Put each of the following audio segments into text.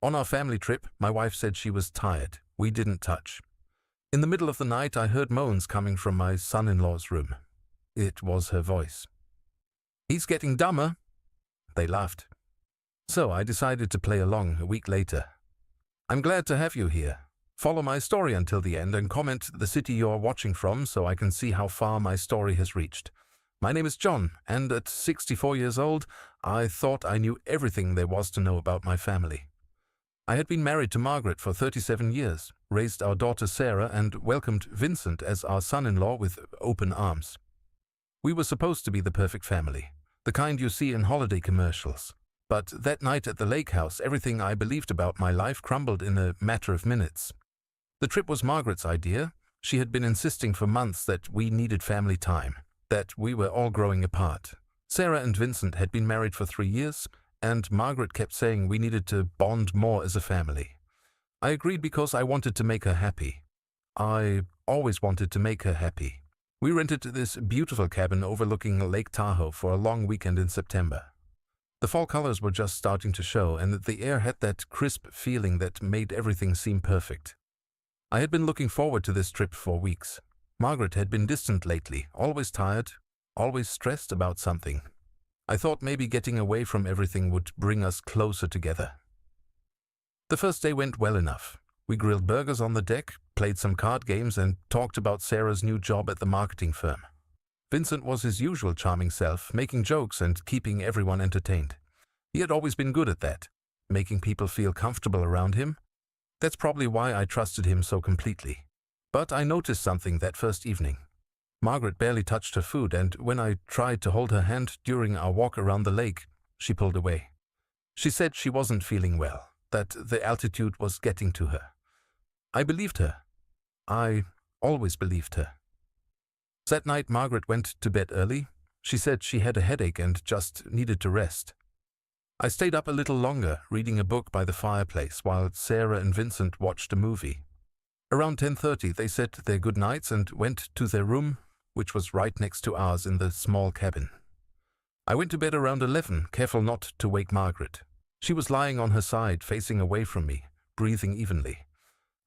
On our family trip, my wife said she was tired. We didn't touch. In the middle of the night, I heard moans coming from my son-in-law's room. It was her voice. "He's getting dumber." They laughed. So I decided to play along a week later. I'm glad to have you here. Follow my story until the end and comment the city you're watching from so I can see how far my story has reached. My name is John, and at 64 years old, I thought I knew everything there was to know about my family. I had been married to Margaret for 37 years, raised our daughter Sarah, and welcomed Vincent as our son-in-law with open arms. We were supposed to be the perfect family, the kind you see in holiday commercials. But that night at the lake house, everything I believed about my life crumbled in a matter of minutes. The trip was Margaret's idea. She had been insisting for months that we needed family time, that we were all growing apart. Sarah and Vincent had been married for 3 years, and Margaret kept saying we needed to bond more as a family. I agreed because I wanted to make her happy. I always wanted to make her happy. We rented this beautiful cabin overlooking Lake Tahoe for a long weekend in September. The fall colors were just starting to show, and the air had that crisp feeling that made everything seem perfect. I had been looking forward to this trip for weeks. Margaret had been distant lately, always tired, always stressed about something. I thought maybe getting away from everything would bring us closer together. The first day went well enough. We grilled burgers on the deck, played some card games, and talked about Sarah's new job at the marketing firm. Vincent was his usual charming self, making jokes and keeping everyone entertained. He had always been good at that, making people feel comfortable around him. That's probably why I trusted him so completely. But I noticed something that first evening. Margaret barely touched her food, and when I tried to hold her hand during our walk around the lake, she pulled away. She said she wasn't feeling well, that the altitude was getting to her. I believed her. I always believed her. That night, Margaret went to bed early. She said she had a headache and just needed to rest. I stayed up a little longer, reading a book by the fireplace, while Sarah and Vincent watched a movie. Around 10:30, they said their goodnights and went to their room, which was right next to ours in the small cabin. I went to bed around 11, careful not to wake Margaret. She was lying on her side, facing away from me, breathing evenly.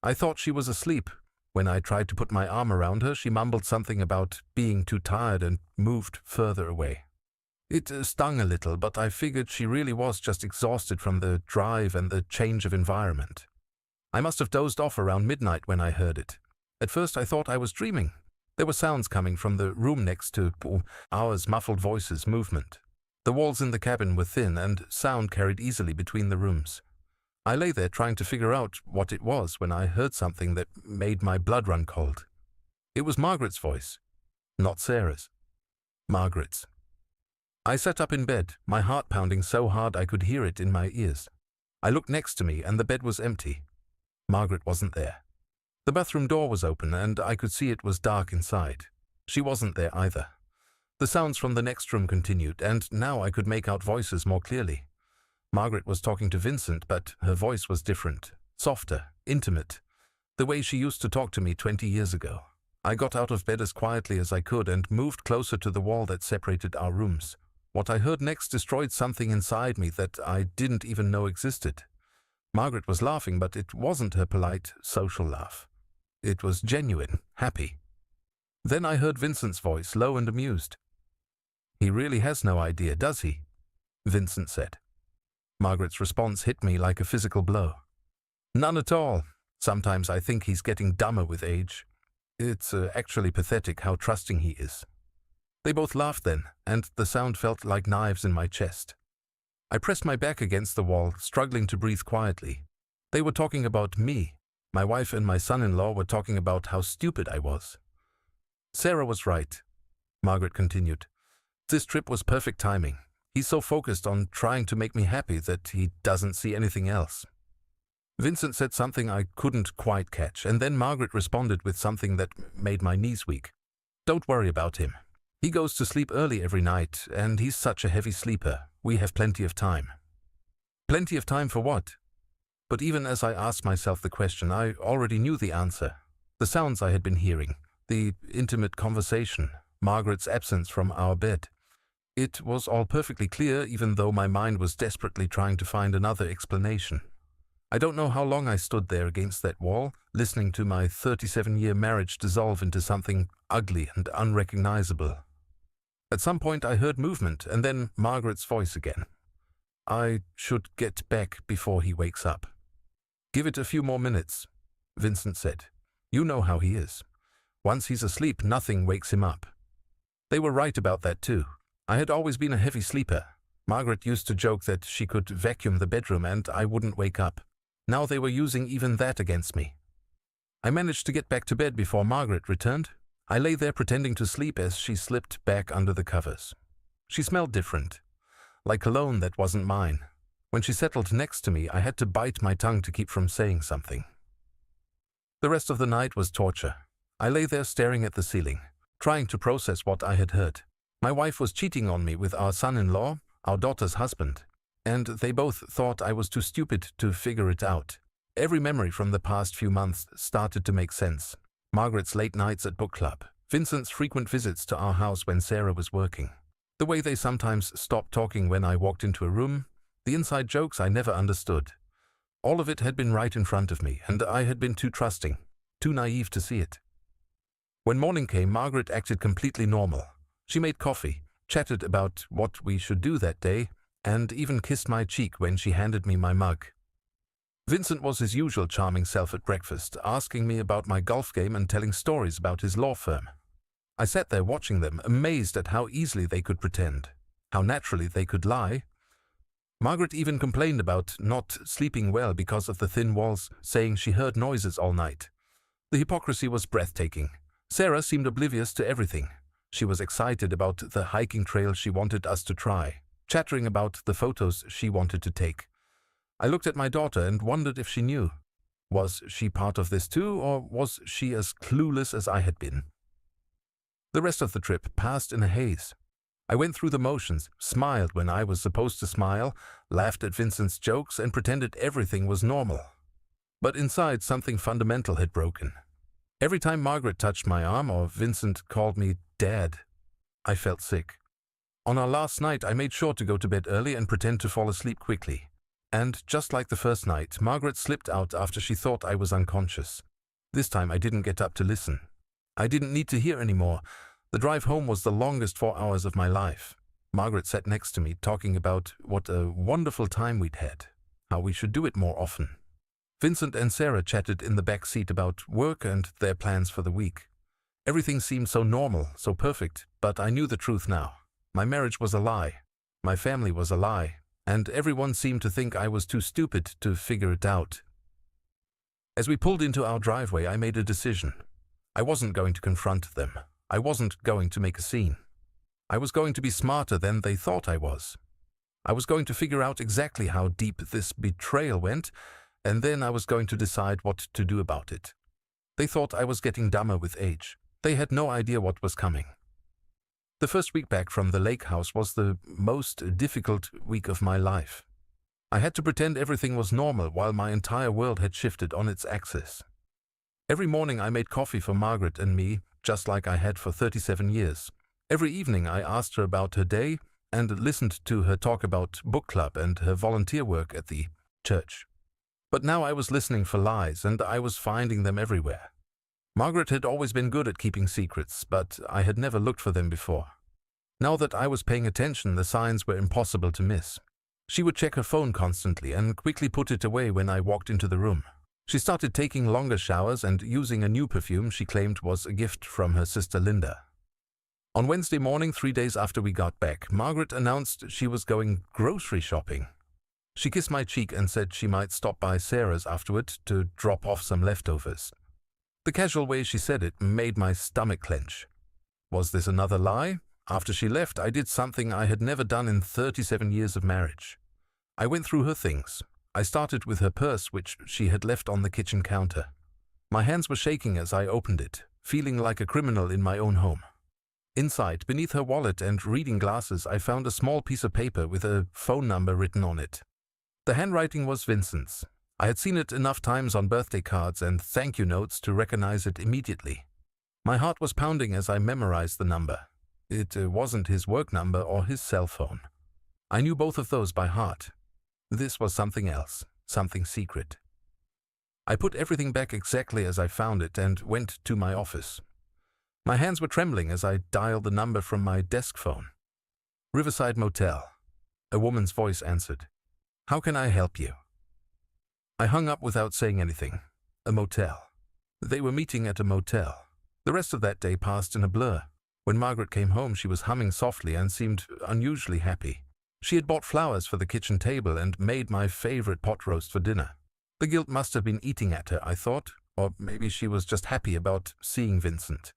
I thought she was asleep. When I tried to put my arm around her, she mumbled something about being too tired and moved further away. It stung a little, but I figured she really was just exhausted from the drive and the change of environment. I must have dozed off around midnight when I heard it. At first I thought I was dreaming. There were sounds coming from the room next to ours, muffled voices, movement. The walls in the cabin were thin, and sound carried easily between the rooms. I lay there trying to figure out what it was when I heard something that made my blood run cold. It was Margaret's voice, not Sarah's. Margaret's. I sat up in bed, my heart pounding so hard I could hear it in my ears. I looked next to me, and the bed was empty. Margaret wasn't there. The bathroom door was open, and I could see it was dark inside. She wasn't there either. The sounds from the next room continued, and now I could make out voices more clearly. Margaret was talking to Vincent, but her voice was different, softer, intimate, the way she used to talk to me 20 years ago. I got out of bed as quietly as I could and moved closer to the wall that separated our rooms. What I heard next destroyed something inside me that I didn't even know existed. Margaret was laughing, but it wasn't her polite, social laugh. It was genuine, happy. Then I heard Vincent's voice, low and amused. "He really has no idea, does he?" Vincent said. Margaret's response hit me like a physical blow. "None at all. Sometimes I think he's getting dumber with age. It's actually pathetic how trusting he is." They both laughed then, and the sound felt like knives in my chest. I pressed my back against the wall, struggling to breathe quietly. They were talking about me. My wife and my son-in-law were talking about how stupid I was. "Sarah was right," Margaret continued. "This trip was perfect timing. He's so focused on trying to make me happy that he doesn't see anything else." Vincent said something I couldn't quite catch, and then Margaret responded with something that made my knees weak. "Don't worry about him. He goes to sleep early every night, and he's such a heavy sleeper. We have plenty of time." Plenty of time for what? But even as I asked myself the question, I already knew the answer. The sounds I had been hearing, the intimate conversation, Margaret's absence from our bed. It was all perfectly clear, even though my mind was desperately trying to find another explanation. I don't know how long I stood there against that wall, listening to my 37-year marriage dissolve into something ugly and unrecognizable. At some point I heard movement, and then Margaret's voice again. I should get back before he wakes up. Give it a few more minutes, Vincent said. You know how he is. Once he's asleep, nothing wakes him up. They were right about that too. I had always been a heavy sleeper. Margaret used to joke that she could vacuum the bedroom and I wouldn't wake up. Now they were using even that against me. I managed to get back to bed before Margaret returned. I lay there pretending to sleep as she slipped back under the covers. She smelled different, like cologne that wasn't mine. When she settled next to me, I had to bite my tongue to keep from saying something. The rest of the night was torture. I lay there staring at the ceiling, trying to process what I had heard. My wife was cheating on me with our son-in-law, our daughter's husband, and they both thought I was too stupid to figure it out. Every memory from the past few months started to make sense. Margaret's late nights at book club, Vincent's frequent visits to our house when Sarah was working, the way they sometimes stopped talking when I walked into a room, the inside jokes I never understood. All of it had been right in front of me, and I had been too trusting, too naive to see it. When morning came, Margaret acted completely normal. She made coffee, chatted about what we should do that day, and even kissed my cheek when she handed me my mug. Vincent was his usual charming self at breakfast, asking me about my golf game and telling stories about his law firm. I sat there watching them, amazed at how easily they could pretend, how naturally they could lie. Margaret even complained about not sleeping well because of the thin walls, saying she heard noises all night. The hypocrisy was breathtaking. Sarah seemed oblivious to everything. She was excited about the hiking trail she wanted us to try, chattering about the photos she wanted to take. I looked at my daughter and wondered if she knew. Was she part of this too, or was she as clueless as I had been? The rest of the trip passed in a haze. I went through the motions, smiled when I was supposed to smile, laughed at Vincent's jokes, and pretended everything was normal. But inside, something fundamental had broken. Every time Margaret touched my arm or Vincent called me Dad, I felt sick. On our last night, I made sure to go to bed early and pretend to fall asleep quickly. And just like the first night, Margaret slipped out after she thought I was unconscious. This time I didn't get up to listen. I didn't need to hear anymore. The drive home was the longest 4 hours of my life. Margaret sat next to me, talking about what a wonderful time we'd had, how we should do it more often. Vincent and Sarah chatted in the back seat about work and their plans for the week. Everything seemed so normal, so perfect, but I knew the truth now. My marriage was a lie. My family was a lie. And everyone seemed to think I was too stupid to figure it out. As we pulled into our driveway, I made a decision. I wasn't going to confront them. I wasn't going to make a scene. I was going to be smarter than they thought I was. I was going to figure out exactly how deep this betrayal went, and then I was going to decide what to do about it. They thought I was getting dumber with age. They had no idea what was coming. The first week back from the lake house was the most difficult week of my life. I had to pretend everything was normal while my entire world had shifted on its axis. Every morning I made coffee for Margaret and me, just like I had for 37 years. Every evening I asked her about her day and listened to her talk about book club and her volunteer work at the church. But now I was listening for lies, and I was finding them everywhere. Margaret had always been good at keeping secrets, but I had never looked for them before. Now that I was paying attention, the signs were impossible to miss. She would check her phone constantly and quickly put it away when I walked into the room. She started taking longer showers and using a new perfume she claimed was a gift from her sister Linda. On Wednesday morning, 3 days after we got back, Margaret announced she was going grocery shopping. She kissed my cheek and said she might stop by Sarah's afterward to drop off some leftovers. The casual way she said it made my stomach clench. Was this another lie? After she left, I did something I had never done in 37 years of marriage. I went through her things. I started with her purse, which she had left on the kitchen counter. My hands were shaking as I opened it, feeling like a criminal in my own home. Inside, beneath her wallet and reading glasses, I found a small piece of paper with a phone number written on it. The handwriting was Vincent's. I had seen it enough times on birthday cards and thank you notes to recognize it immediately. My heart was pounding as I memorized the number. It wasn't his work number or his cell phone. I knew both of those by heart. This was something else, something secret. I put everything back exactly as I found it and went to my office. My hands were trembling as I dialed the number from my desk phone. Riverside Motel. A woman's voice answered. How can I help you? I hung up without saying anything. A motel. They were meeting at a motel. The rest of that day passed in a blur. When Margaret came home, she was humming softly and seemed unusually happy. She had bought flowers for the kitchen table and made my favorite pot roast for dinner. The guilt must have been eating at her, I thought, or maybe she was just happy about seeing Vincent.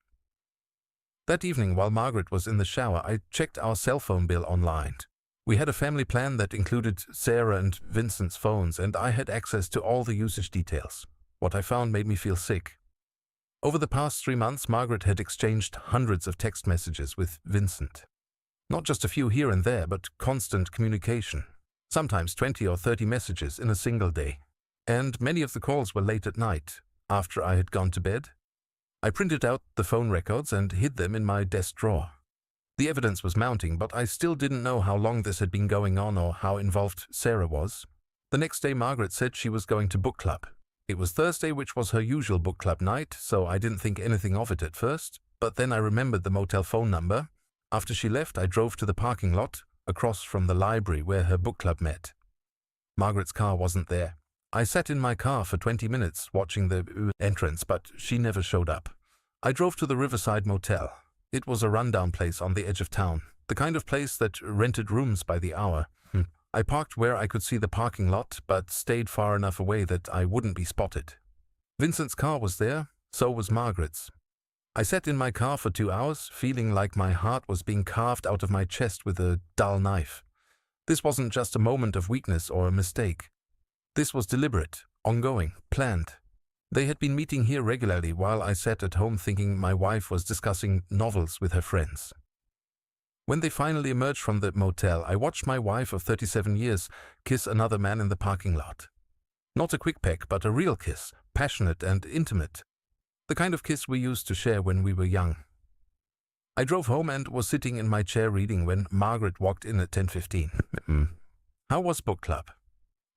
That evening, while Margaret was in the shower, I checked our cell phone bill online. We had a family plan that included Sarah and Vincent's phones, and I had access to all the usage details. What I found made me feel sick. Over the past 3 months, Margaret had exchanged hundreds of text messages with Vincent. Not just a few here and there, but constant communication. Sometimes 20 or 30 messages in a single day. And many of the calls were late at night, after I had gone to bed. I printed out the phone records and hid them in my desk drawer. The evidence was mounting, but I still didn't know how long this had been going on or how involved Sarah was. The next day, Margaret said she was going to book club. It was Thursday, which was her usual book club night, so I didn't think anything of it at first, but then I remembered the motel phone number. After she left, I drove to the parking lot, across from the library where her book club met. Margaret's car wasn't there. I sat in my car for 20 minutes watching the entrance, but she never showed up. I drove to the Riverside Motel. It was a rundown place on the edge of town, the kind of place that rented rooms by the hour. I parked where I could see the parking lot, but stayed far enough away that I wouldn't be spotted. Vincent's car was there, so was Margaret's. I sat in my car for 2 hours, feeling like my heart was being carved out of my chest with a dull knife. This wasn't just a moment of weakness or a mistake. This was deliberate, ongoing, planned. They had been meeting here regularly while I sat at home thinking my wife was discussing novels with her friends. When they finally emerged from the motel, I watched my wife of 37 years kiss another man in the parking lot. Not a quick peck, but a real kiss, passionate and intimate. The kind of kiss we used to share when we were young. I drove home and was sitting in my chair reading when Margaret walked in at 10:15. How was book club?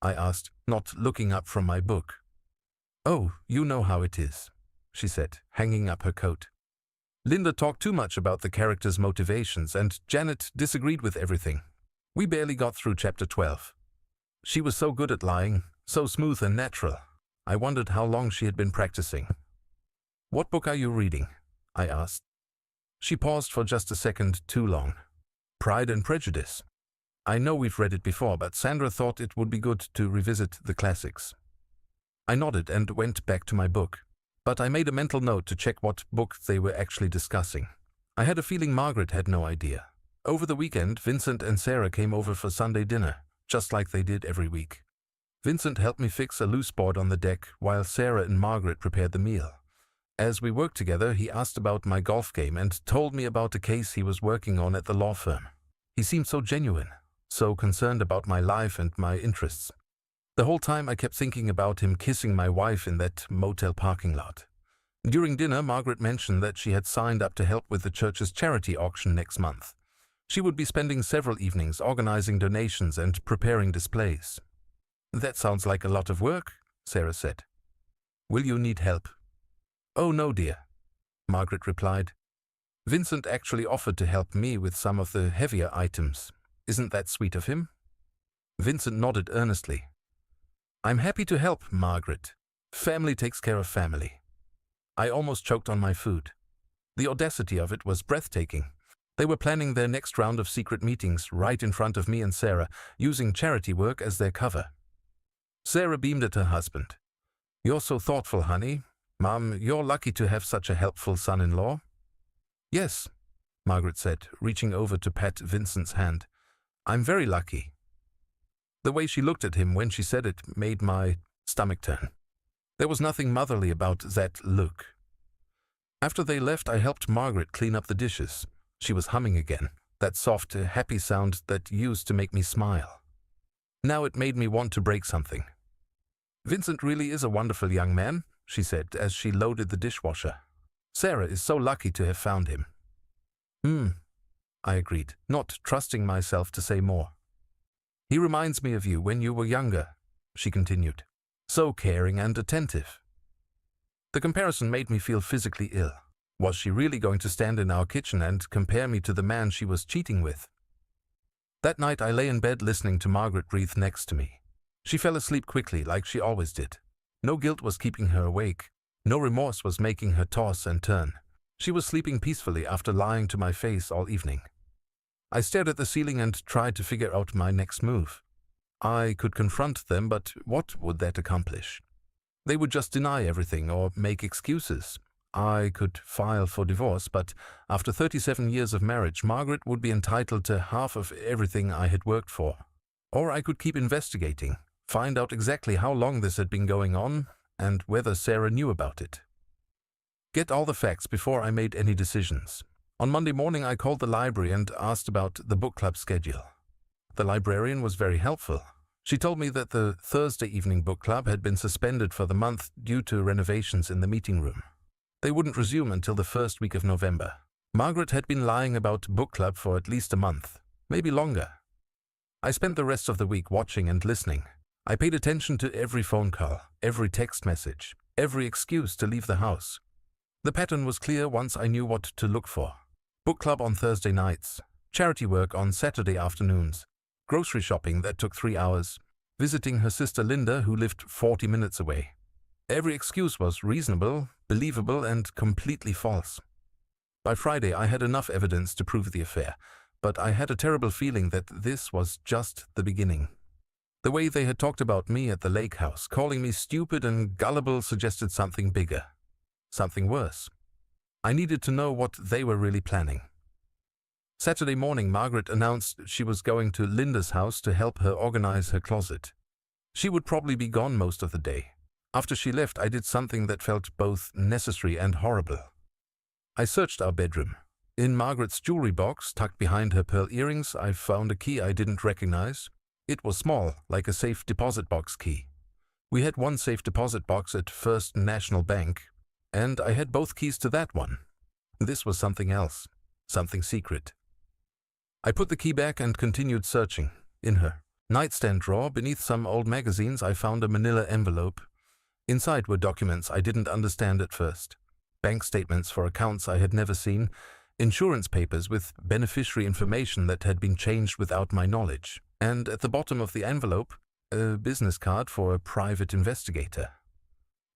I asked, not looking up from my book. Oh, you know how it is, she said, hanging up her coat. Linda talked too much about the characters' motivations, and Janet disagreed with everything. We barely got through chapter 12. She was so good at lying, so smooth and natural. I wondered how long she had been practicing. What book are you reading? I asked. She paused for just a second too long. Pride and Prejudice. I know we've read it before, but Sandra thought it would be good to revisit the classics. I nodded and went back to my book, but I made a mental note to check what book they were actually discussing. I had a feeling Margaret had no idea. Over the weekend, Vincent and Sarah came over for Sunday dinner, just like they did every week. Vincent helped me fix a loose board on the deck while Sarah and Margaret prepared the meal. As we worked together, he asked about my golf game and told me about a case he was working on at the law firm. He seemed so genuine, so concerned about my life and my interests. The whole time I kept thinking about him kissing my wife in that motel parking lot. During dinner, Margaret mentioned that she had signed up to help with the church's charity auction next month. She would be spending several evenings organizing donations and preparing displays. That sounds like a lot of work, Sarah said. Will you need help? Oh, no, dear, Margaret replied. Vincent actually offered to help me with some of the heavier items. Isn't that sweet of him? Vincent nodded earnestly. I'm happy to help, Margaret. Family takes care of family. I almost choked on my food. The audacity of it was breathtaking. They were planning their next round of secret meetings right in front of me and Sarah, using charity work as their cover. Sarah beamed at her husband. You're so thoughtful, honey. Mom, you're lucky to have such a helpful son-in-law. Yes, Margaret said, reaching over to pat Vincent's hand. I'm very lucky. The way she looked at him when she said it made my stomach turn. There was nothing motherly about that look. After they left, I helped Margaret clean up the dishes. She was humming again, that soft, happy sound that used to make me smile. Now it made me want to break something. Vincent really is a wonderful young man, she said as she loaded the dishwasher. Sarah is so lucky to have found him. I agreed, not trusting myself to say more. He reminds me of you when you were younger, she continued. So caring and attentive. The comparison made me feel physically ill. Was she really going to stand in our kitchen and compare me to the man she was cheating with? That night I lay in bed listening to Margaret breathe next to me. She fell asleep quickly, like she always did. No guilt was keeping her awake. No remorse was making her toss and turn. She was sleeping peacefully after lying to my face all evening. I stared at the ceiling and tried to figure out my next move. I could confront them, but what would that accomplish? They would just deny everything or make excuses. I could file for divorce, but after 37 years of marriage, Margaret would be entitled to half of everything I had worked for. Or I could keep investigating, find out exactly how long this had been going on and whether Sarah knew about it. Get all the facts before I made any decisions. On Monday morning, I called the library and asked about the book club schedule. The librarian was very helpful. She told me that the Thursday evening book club had been suspended for the month due to renovations in the meeting room. They wouldn't resume until the first week of November. Margaret had been lying about book club for at least a month, maybe longer. I spent the rest of the week watching and listening. I paid attention to every phone call, every text message, every excuse to leave the house. The pattern was clear once I knew what to look for. Book club on Thursday nights, charity work on Saturday afternoons, grocery shopping that took 3 hours, visiting her sister Linda who lived 40 minutes away. Every excuse was reasonable, believable, and completely false. By Friday I had enough evidence to prove the affair, but I had a terrible feeling that this was just the beginning. The way they had talked about me at the lake house, calling me stupid and gullible, suggested something bigger, something worse. I needed to know what they were really planning. Saturday morning, Margaret announced she was going to Linda's house to help her organize her closet. She would probably be gone most of the day. After she left, I did something that felt both necessary and horrible. I searched our bedroom. In Margaret's jewelry box, tucked behind her pearl earrings, I found a key I didn't recognize. It was small, like a safe deposit box key. We had one safe deposit box at First National Bank, and I had both keys to that one. This was something else, something secret. I put the key back and continued searching. In her nightstand drawer, beneath some old magazines, I found a manila envelope. Inside were documents I didn't understand at first. Bank statements for accounts I had never seen, insurance papers with beneficiary information that had been changed without my knowledge, and at the bottom of the envelope, a business card for a private investigator.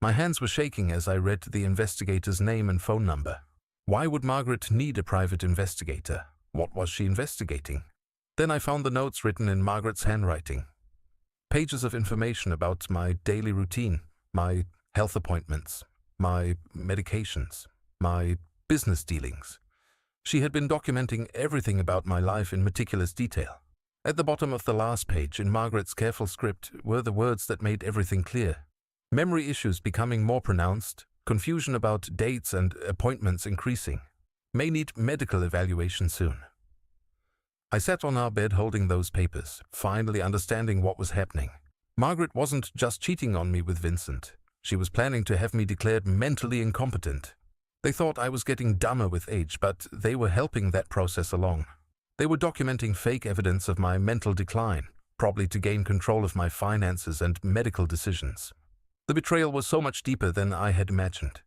My hands were shaking as I read the investigator's name and phone number. Why would Margaret need a private investigator? What was she investigating? Then I found the notes written in Margaret's handwriting. Pages of information about my daily routine, my health appointments, my medications, my business dealings. She had been documenting everything about my life in meticulous detail. At the bottom of the last page, in Margaret's careful script, were the words that made everything clear. Memory issues becoming more pronounced, confusion about dates and appointments increasing. May need medical evaluation soon. I sat on our bed holding those papers, finally understanding what was happening. Margaret wasn't just cheating on me with Vincent. She was planning to have me declared mentally incompetent. They thought I was getting dumber with age, but they were helping that process along. They were documenting fake evidence of my mental decline, probably to gain control of my finances and medical decisions. The betrayal was so much deeper than I had imagined.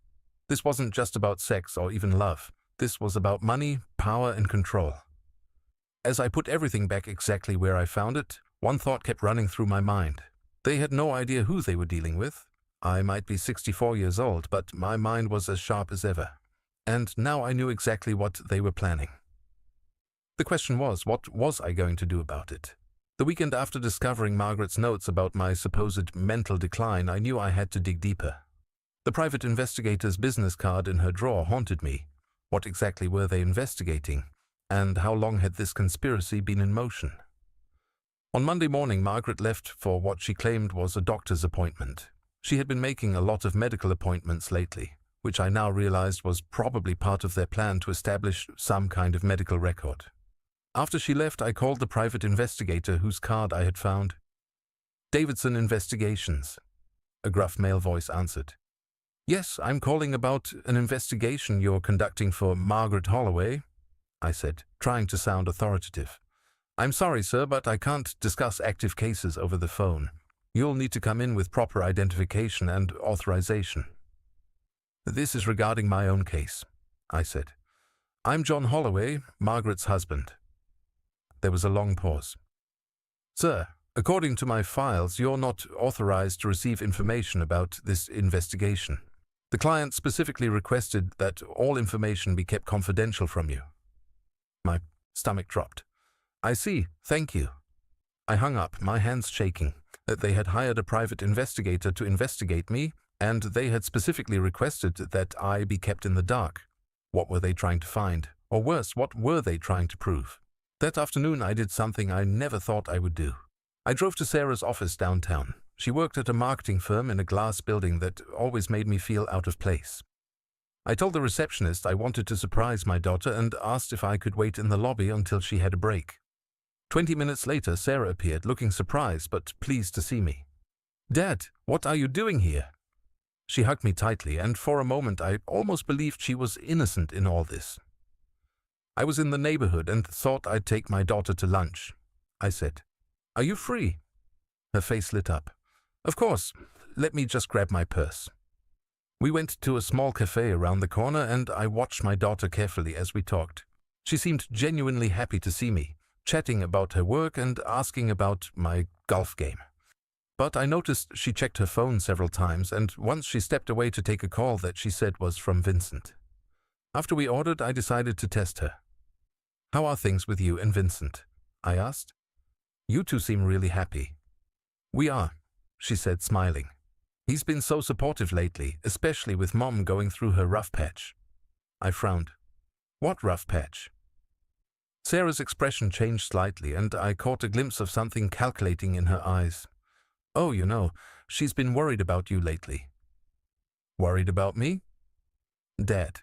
This wasn't just about sex or even love. This was about money, power, and control. As I put everything back exactly where I found it, one thought kept running through my mind. They had no idea who they were dealing with. I might be 64 years old, but my mind was as sharp as ever. And now I knew exactly what they were planning. The question was, what was I going to do about it? The weekend after discovering Margaret's notes about my supposed mental decline, I knew I had to dig deeper. The private investigator's business card in her drawer haunted me. What exactly were they investigating? And how long had this conspiracy been in motion? On Monday morning, Margaret left for what she claimed was a doctor's appointment. She had been making a lot of medical appointments lately, which I now realized was probably part of their plan to establish some kind of medical record. After she left, I called the private investigator whose card I had found. "Davidson Investigations," a gruff male voice answered. "Yes, I'm calling about an investigation you're conducting for Margaret Holloway," I said, trying to sound authoritative. "I'm sorry, sir, but I can't discuss active cases over the phone." You'll need to come in with proper identification and authorization." "This is regarding my own case," I said. "I'm John Holloway, Margaret's husband." There was a long pause. "Sir, according to my files, you're not authorized to receive information about this investigation. The client specifically requested that all information be kept confidential from you." My stomach dropped. "I see, thank you." I hung up, my hands shaking. That they had hired a private investigator to investigate me, and they had specifically requested that I be kept in the dark. What were they trying to find? Or worse, what were they trying to prove? That afternoon I did something I never thought I would do. I drove to Sarah's office downtown. She worked at a marketing firm in a glass building that always made me feel out of place. I told the receptionist I wanted to surprise my daughter and asked if I could wait in the lobby until she had a break. 20 minutes later, Sarah appeared, looking surprised but pleased to see me. "Dad, what are you doing here?" She hugged me tightly, and for a moment I almost believed she was innocent in all this. "I was in the neighborhood and thought I'd take my daughter to lunch," I said. "Are you free?" Her face lit up. "Of course. Let me just grab my purse." We went to a small cafe around the corner, and I watched my daughter carefully as we talked. She seemed genuinely happy to see me, chatting about her work and asking about my golf game. But I noticed she checked her phone several times, and once she stepped away to take a call that she said was from Vincent. After we ordered, I decided to test her. "How are things with you and Vincent?" I asked. "You two seem really happy." "We are," she said, smiling. "He's been so supportive lately, especially with Mom going through her rough patch." I frowned. "What rough patch?" Sarah's expression changed slightly, and I caught a glimpse of something calculating in her eyes. "Oh, she's been worried about you lately." "Worried about me?" "Dad."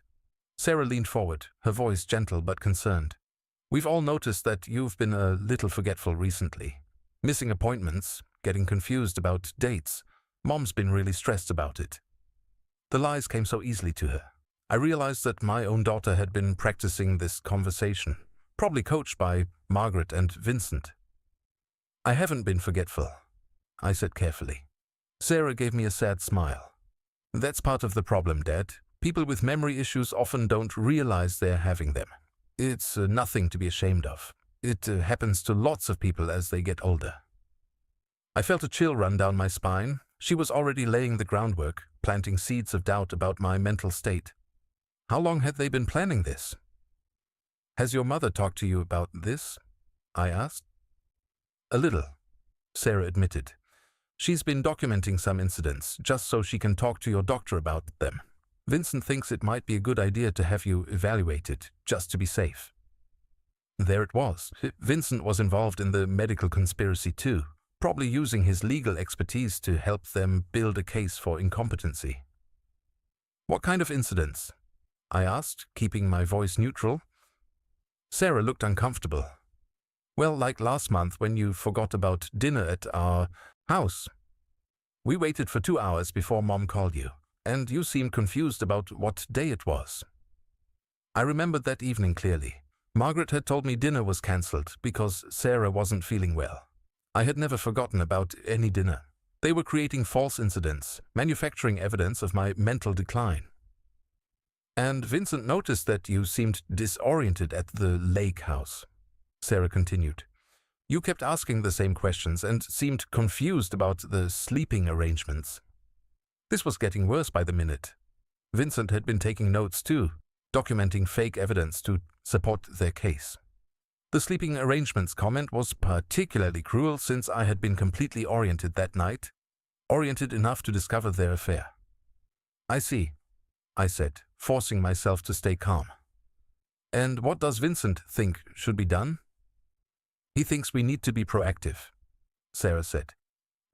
Sarah leaned forward, her voice gentle but concerned. "We've all noticed that you've been a little forgetful recently. Missing appointments, getting confused about dates. Mom's been really stressed about it." The lies came so easily to her. I realized that my own daughter had been practicing this conversation, probably coached by Margaret and Vincent. "I haven't been forgetful," I said carefully. Sarah gave me a sad smile. "That's part of the problem, Dad. People with memory issues often don't realize they're having them. It's nothing to be ashamed of. It happens to lots of people as they get older." I felt a chill run down my spine. She was already laying the groundwork, planting seeds of doubt about my mental state. How long had they been planning this? "Has your mother talked to you about this?" I asked. "A little," Sarah admitted. "She's been documenting some incidents, just so she can talk to your doctor about them. Vincent thinks it might be a good idea to have you evaluated, just to be safe." There it was. Vincent was involved in the medical conspiracy too, probably using his legal expertise to help them build a case for incompetency. "What kind of incidents?" I asked, keeping my voice neutral. Sarah looked uncomfortable. "Well, like last month when you forgot about dinner at our house. We waited for 2 hours before Mom called you, and you seemed confused about what day it was." I remembered that evening clearly. Margaret had told me dinner was cancelled because Sarah wasn't feeling well. I had never forgotten about any dinner. They were creating false incidents, manufacturing evidence of my mental decline. "And Vincent noticed that you seemed disoriented at the lake house," Sarah continued. "You kept asking the same questions and seemed confused about the sleeping arrangements." This was getting worse by the minute. Vincent had been taking notes too, documenting fake evidence to support their case. The sleeping arrangements comment was particularly cruel since I had been completely oriented that night, oriented enough to discover their affair. "I see," I said, forcing myself to stay calm. "And what does Vincent think should be done?" "He thinks we need to be proactive," Sarah said.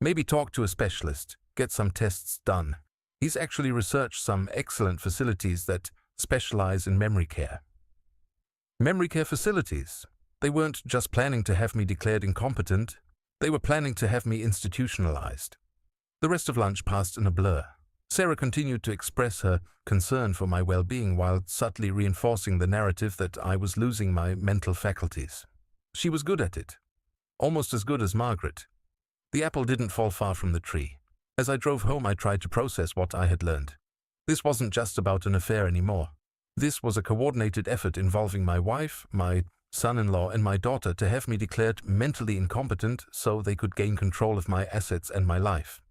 "Maybe talk to a specialist, get some tests done. He's actually researched some excellent facilities that specialize in memory care." Memory care facilities? They weren't just planning to have me declared incompetent, they were planning to have me institutionalized. The rest of lunch passed in a blur. Sarah continued to express her concern for my well-being while subtly reinforcing the narrative that I was losing my mental faculties. She was good at it, almost as good as Margaret. The apple didn't fall far from the tree. As I drove home, I tried to process what I had learned. This wasn't just about an affair anymore. This was a coordinated effort involving my wife, my son-in-law, and my daughter to have me declared mentally incompetent so they could gain control of my assets and my life.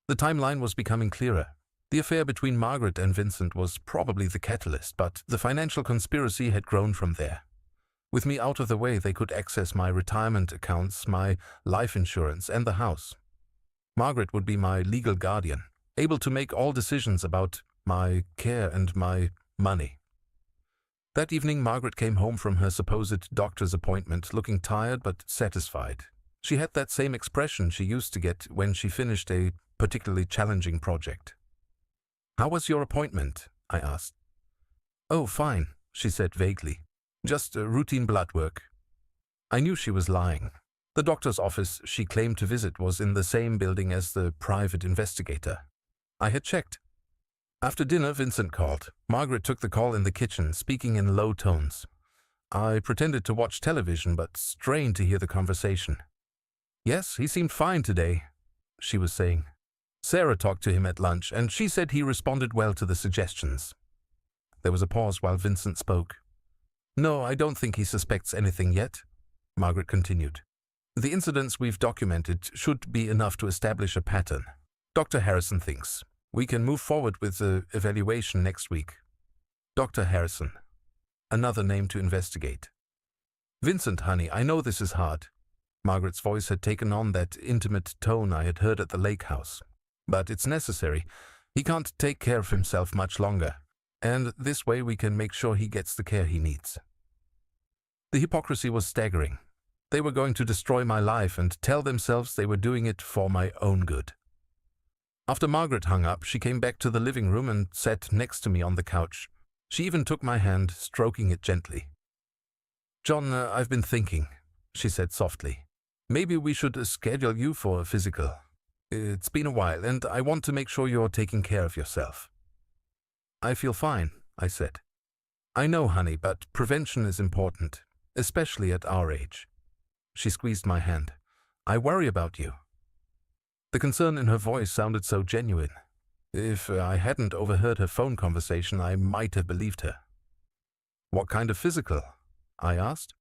The timeline was becoming clearer. The affair between Margaret and Vincent was probably the catalyst, but the financial conspiracy had grown from there. With me out of the way, they could access my retirement accounts, my life insurance, and the house. Margaret would be my legal guardian, able to make all decisions about my care and my money. That evening, Margaret came home from her supposed doctor's appointment looking tired but satisfied. She had that same expression she used to get when she finished a particularly challenging project. "How was your appointment?" I asked. "Oh, fine," she said vaguely. "Just routine blood work." I knew she was lying. The doctor's office she claimed to visit was in the same building as the private investigator. I had checked. After dinner, Vincent called. Margaret took the call in the kitchen, speaking in low tones. I pretended to watch television, but strained to hear the conversation. "Yes, he seemed fine today," she was saying. "Sarah talked to him at lunch, and she said he responded well to the suggestions." There was a pause while Vincent spoke. "No, I don't think he suspects anything yet," Margaret continued. "The incidents we've documented should be enough to establish a pattern. Dr. Harrison thinks we can move forward with the evaluation next week." Dr. Harrison. Another name to investigate. "Vincent, honey, I know this is hard." Margaret's voice had taken on that intimate tone I had heard at the lake house. "But it's necessary. He can't take care of himself much longer, and this way we can make sure he gets the care he needs." The hypocrisy was staggering. They were going to destroy my life and tell themselves they were doing it for my own good. After Margaret hung up, she came back to the living room and sat next to me on the couch. She even took my hand, stroking it gently. "John, I've been thinking," she said softly. "Maybe we should schedule you for a physical. It's been a while, and I want to make sure you're taking care of yourself." "I feel fine," I said. "I know, honey, but prevention is important, especially at our age." She squeezed my hand. "I worry about you." The concern in her voice sounded so genuine. If I hadn't overheard her phone conversation, I might have believed her. "What kind of physical?" I asked.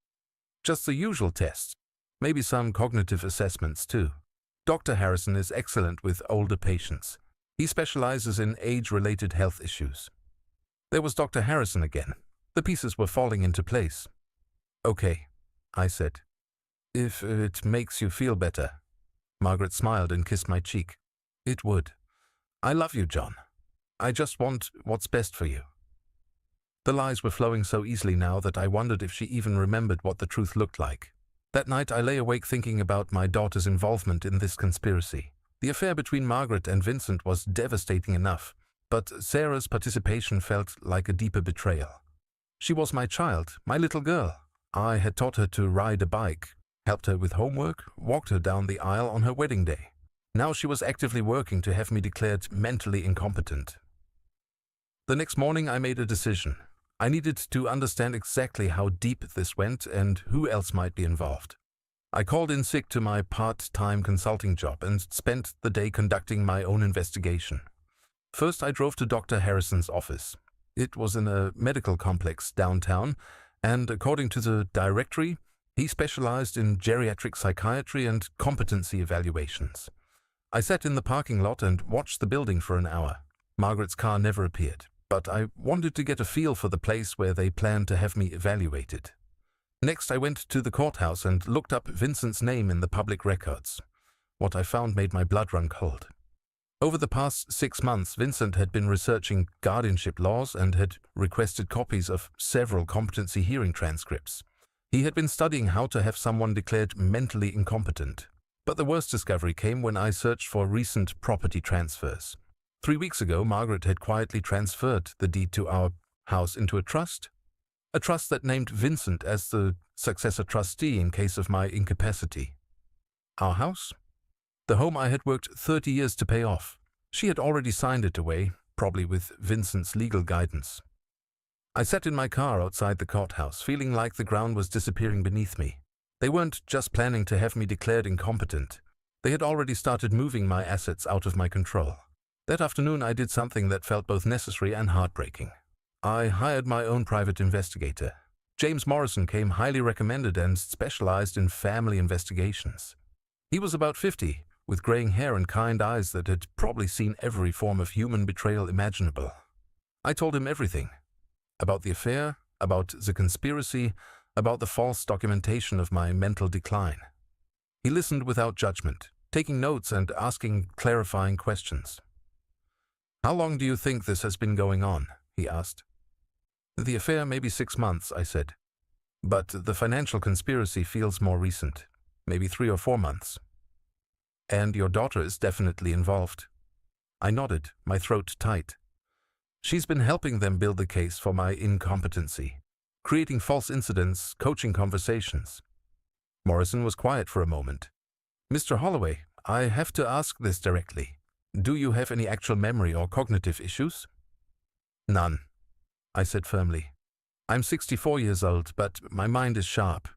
"Just the usual tests. Maybe some cognitive assessments, too. Dr. Harrison is excellent with older patients. He specializes in age-related health issues." There was Dr. Harrison again. The pieces were falling into place. "Okay," I said. "If it makes you feel better." Margaret smiled and kissed my cheek. "It would. I love you, John. I just want what's best for you." The lies were flowing so easily now that I wondered if she even remembered what the truth looked like. That night I lay awake thinking about my daughter's involvement in this conspiracy. The affair between Margaret and Vincent was devastating enough, but Sarah's participation felt like a deeper betrayal. She was my child, my little girl. I had taught her to ride a bike, helped her with homework, walked her down the aisle on her wedding day. Now she was actively working to have me declared mentally incompetent. The next morning I made a decision. I needed to understand exactly how deep this went and who else might be involved. I called in sick to my part-time consulting job and spent the day conducting my own investigation. First I drove to Dr. Harrison's office. It was in a medical complex downtown, and according to the directory, he specialized in geriatric psychiatry and competency evaluations. I sat in the parking lot and watched the building for an hour. Margaret's car never appeared, but I wanted to get a feel for the place where they planned to have me evaluated. Next, I went to the courthouse and looked up Vincent's name in the public records. What I found made my blood run cold. Over the past 6 months, Vincent had been researching guardianship laws and had requested copies of several competency hearing transcripts. He had been studying how to have someone declared mentally incompetent. But the worst discovery came when I searched for recent property transfers. 3 weeks ago, Margaret had quietly transferred the deed to our house into a trust that named Vincent as the successor trustee in case of my incapacity. Our house? The home I had worked 30 years to pay off. She had already signed it away, probably with Vincent's legal guidance. I sat in my car outside the courthouse, feeling like the ground was disappearing beneath me. They weren't just planning to have me declared incompetent. They had already started moving my assets out of my control. That afternoon I did something that felt both necessary and heartbreaking. I hired my own private investigator. James Morrison came highly recommended and specialized in family investigations. He was about 50, with graying hair and kind eyes that had probably seen every form of human betrayal imaginable. I told him everything. About the affair, about the conspiracy, about the false documentation of my mental decline. He listened without judgment, taking notes and asking clarifying questions. "How long do you think this has been going on?" he asked. "The affair may be 6 months," I said. "But the financial conspiracy feels more recent, maybe 3 or 4 months. And your daughter is definitely involved." I nodded, my throat tight. "She's been helping them build the case for my incompetency, creating false incidents, coaching conversations." Morrison was quiet for a moment. "Mr. Holloway, I have to ask this directly. Do you have any actual memory or cognitive issues?" "None," I said firmly. "I'm 64 years old, but my mind is sharp.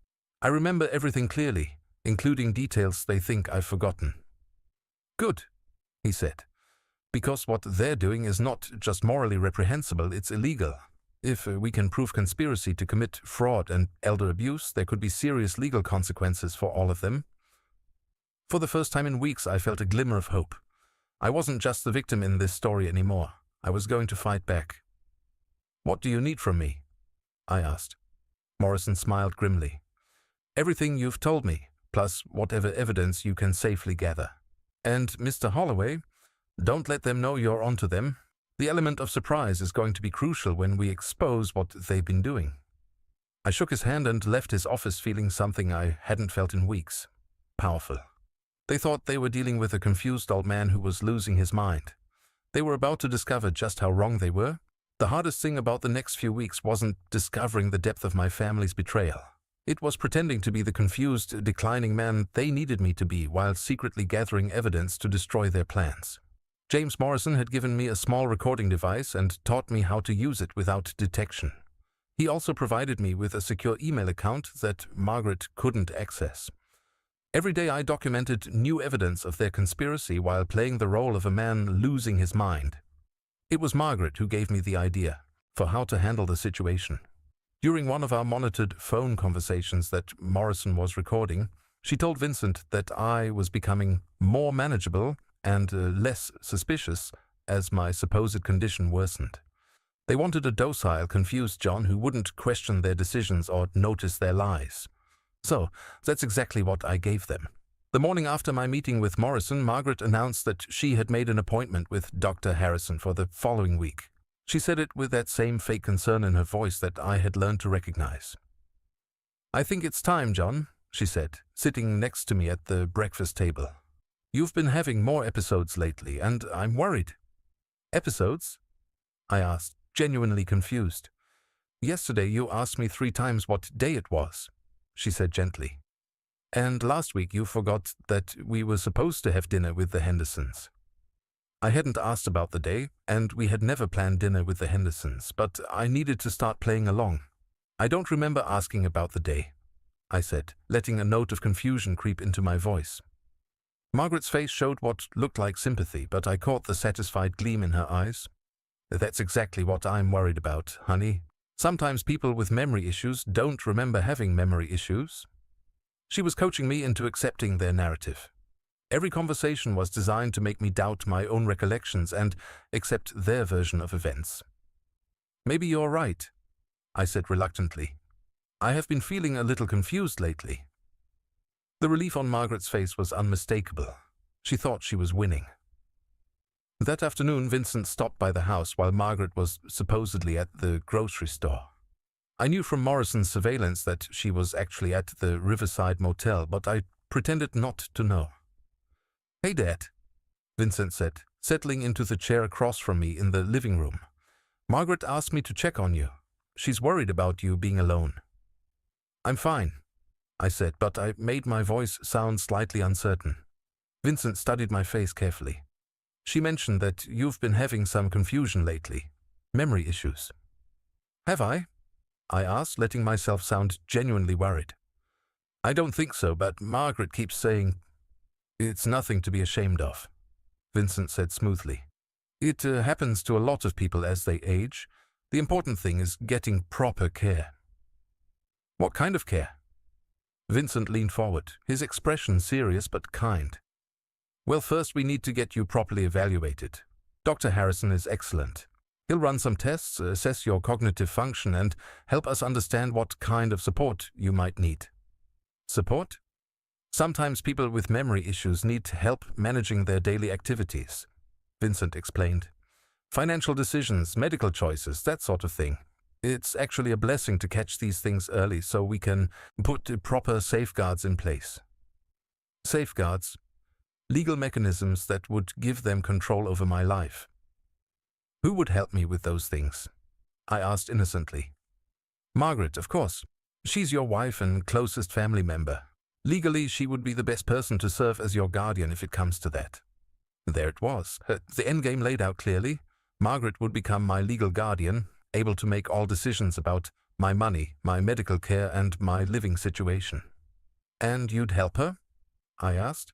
I remember everything clearly, including details they think I've forgotten." "Good," he said, "because what they're doing is not just morally reprehensible, it's illegal. If we can prove conspiracy to commit fraud and elder abuse, there could be serious legal consequences for all of them." For the first time in weeks, I felt a glimmer of hope. I wasn't just the victim in this story anymore. I was going to fight back. "What do you need from me?" I asked. Morrison smiled grimly. "Everything you've told me, plus whatever evidence you can safely gather. And, Mr. Holloway, don't let them know you're onto them. The element of surprise is going to be crucial when we expose what they've been doing." I shook his hand and left his office feeling something I hadn't felt in weeks. Powerful. They thought they were dealing with a confused old man who was losing his mind. They were about to discover just how wrong they were. The hardest thing about the next few weeks wasn't discovering the depth of my family's betrayal. It was pretending to be the confused, declining man they needed me to be while secretly gathering evidence to destroy their plans. James Morrison had given me a small recording device and taught me how to use it without detection. He also provided me with a secure email account that Margaret couldn't access. Every day I documented new evidence of their conspiracy while playing the role of a man losing his mind. It was Margaret who gave me the idea for how to handle the situation. During one of our monitored phone conversations that Morrison was recording, she told Vincent that I was becoming more manageable and less suspicious as my supposed condition worsened. They wanted a docile, confused John who wouldn't question their decisions or notice their lies. So, that's exactly what I gave them. The morning after my meeting with Morrison, Margaret announced that she had made an appointment with Dr. Harrison for the following week. She said it with that same fake concern in her voice that I had learned to recognize. "I think it's time, John," she said, sitting next to me at the breakfast table. "You've been having more episodes lately, and I'm worried." "Episodes?" I asked, genuinely confused. "Yesterday you asked me 3 times what day it was," she said gently. "And last week you forgot that we were supposed to have dinner with the Hendersons." I hadn't asked about the day, and we had never planned dinner with the Hendersons, but I needed to start playing along. "I don't remember asking about the day," I said, letting a note of confusion creep into my voice. Margaret's face showed what looked like sympathy, but I caught the satisfied gleam in her eyes. "That's exactly what I'm worried about, honey. Sometimes people with memory issues don't remember having memory issues." She was coaching me into accepting their narrative. Every conversation was designed to make me doubt my own recollections and accept their version of events. "Maybe you're right," I said reluctantly. "I have been feeling a little confused lately." The relief on Margaret's face was unmistakable. She thought she was winning. That afternoon, Vincent stopped by the house while Margaret was supposedly at the grocery store. I knew from Morrison's surveillance that she was actually at the Riverside Motel, but I pretended not to know. "Hey, Dad," Vincent said, settling into the chair across from me in the living room. "Margaret asked me to check on you. She's worried about you being alone." "I'm fine," I said, but I made my voice sound slightly uncertain. Vincent studied my face carefully. "She mentioned that you've been having some confusion lately. Memory issues." "Have I?" I asked, letting myself sound genuinely worried. "I don't think so, but Margaret keeps saying..." It's nothing to be ashamed of, Vincent said smoothly. It happens to a lot of people as they age. The important thing is getting proper care. What kind of care? Vincent leaned forward, his expression serious but kind. Well, first we need to get you properly evaluated. Dr. Harrison is excellent. He'll run some tests, assess your cognitive function, and help us understand what kind of support you might need. Support? Sometimes people with memory issues need help managing their daily activities, Vincent explained. Financial decisions, medical choices, that sort of thing. It's actually a blessing to catch these things early so we can put proper safeguards in place. Safeguards? Legal mechanisms that would give them control over my life. Who would help me with those things? I asked innocently. Margaret, of course. She's your wife and closest family member. Legally, she would be the best person to serve as your guardian if it comes to that. There it was. The endgame laid out clearly. Margaret would become my legal guardian, able to make all decisions about my money, my medical care, and my living situation. And you'd help her? I asked.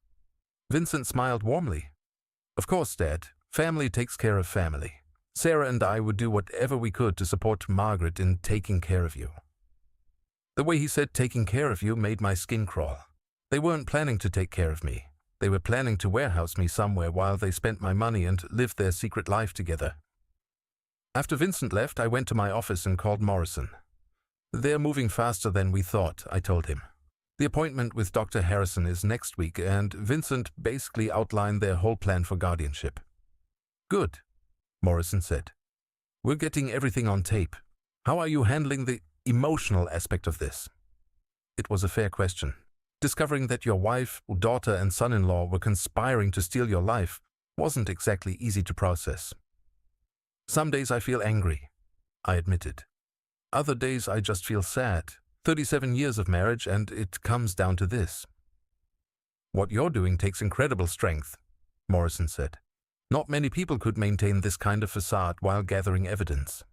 Vincent smiled warmly. Of course, Dad. Family takes care of family. Sarah and I would do whatever we could to support Margaret in taking care of you. The way he said taking care of you made my skin crawl. They weren't planning to take care of me. They were planning to warehouse me somewhere while they spent my money and lived their secret life together. After Vincent left, I went to my office and called Morrison. They're moving faster than we thought, I told him. The appointment with Dr. Harrison is next week, and Vincent basically outlined their whole plan for guardianship. Good, Morrison said. We're getting everything on tape. How are you handling the emotional aspect of this? It was a fair question. Discovering that your wife, daughter, and son-in-law were conspiring to steal your life wasn't exactly easy to process. Some days I feel angry, I admitted. Other days I just feel sad. 37 years of marriage, and it comes down to this. What you're doing takes incredible strength, Morrison said. Not many people could maintain this kind of facade while gathering evidence.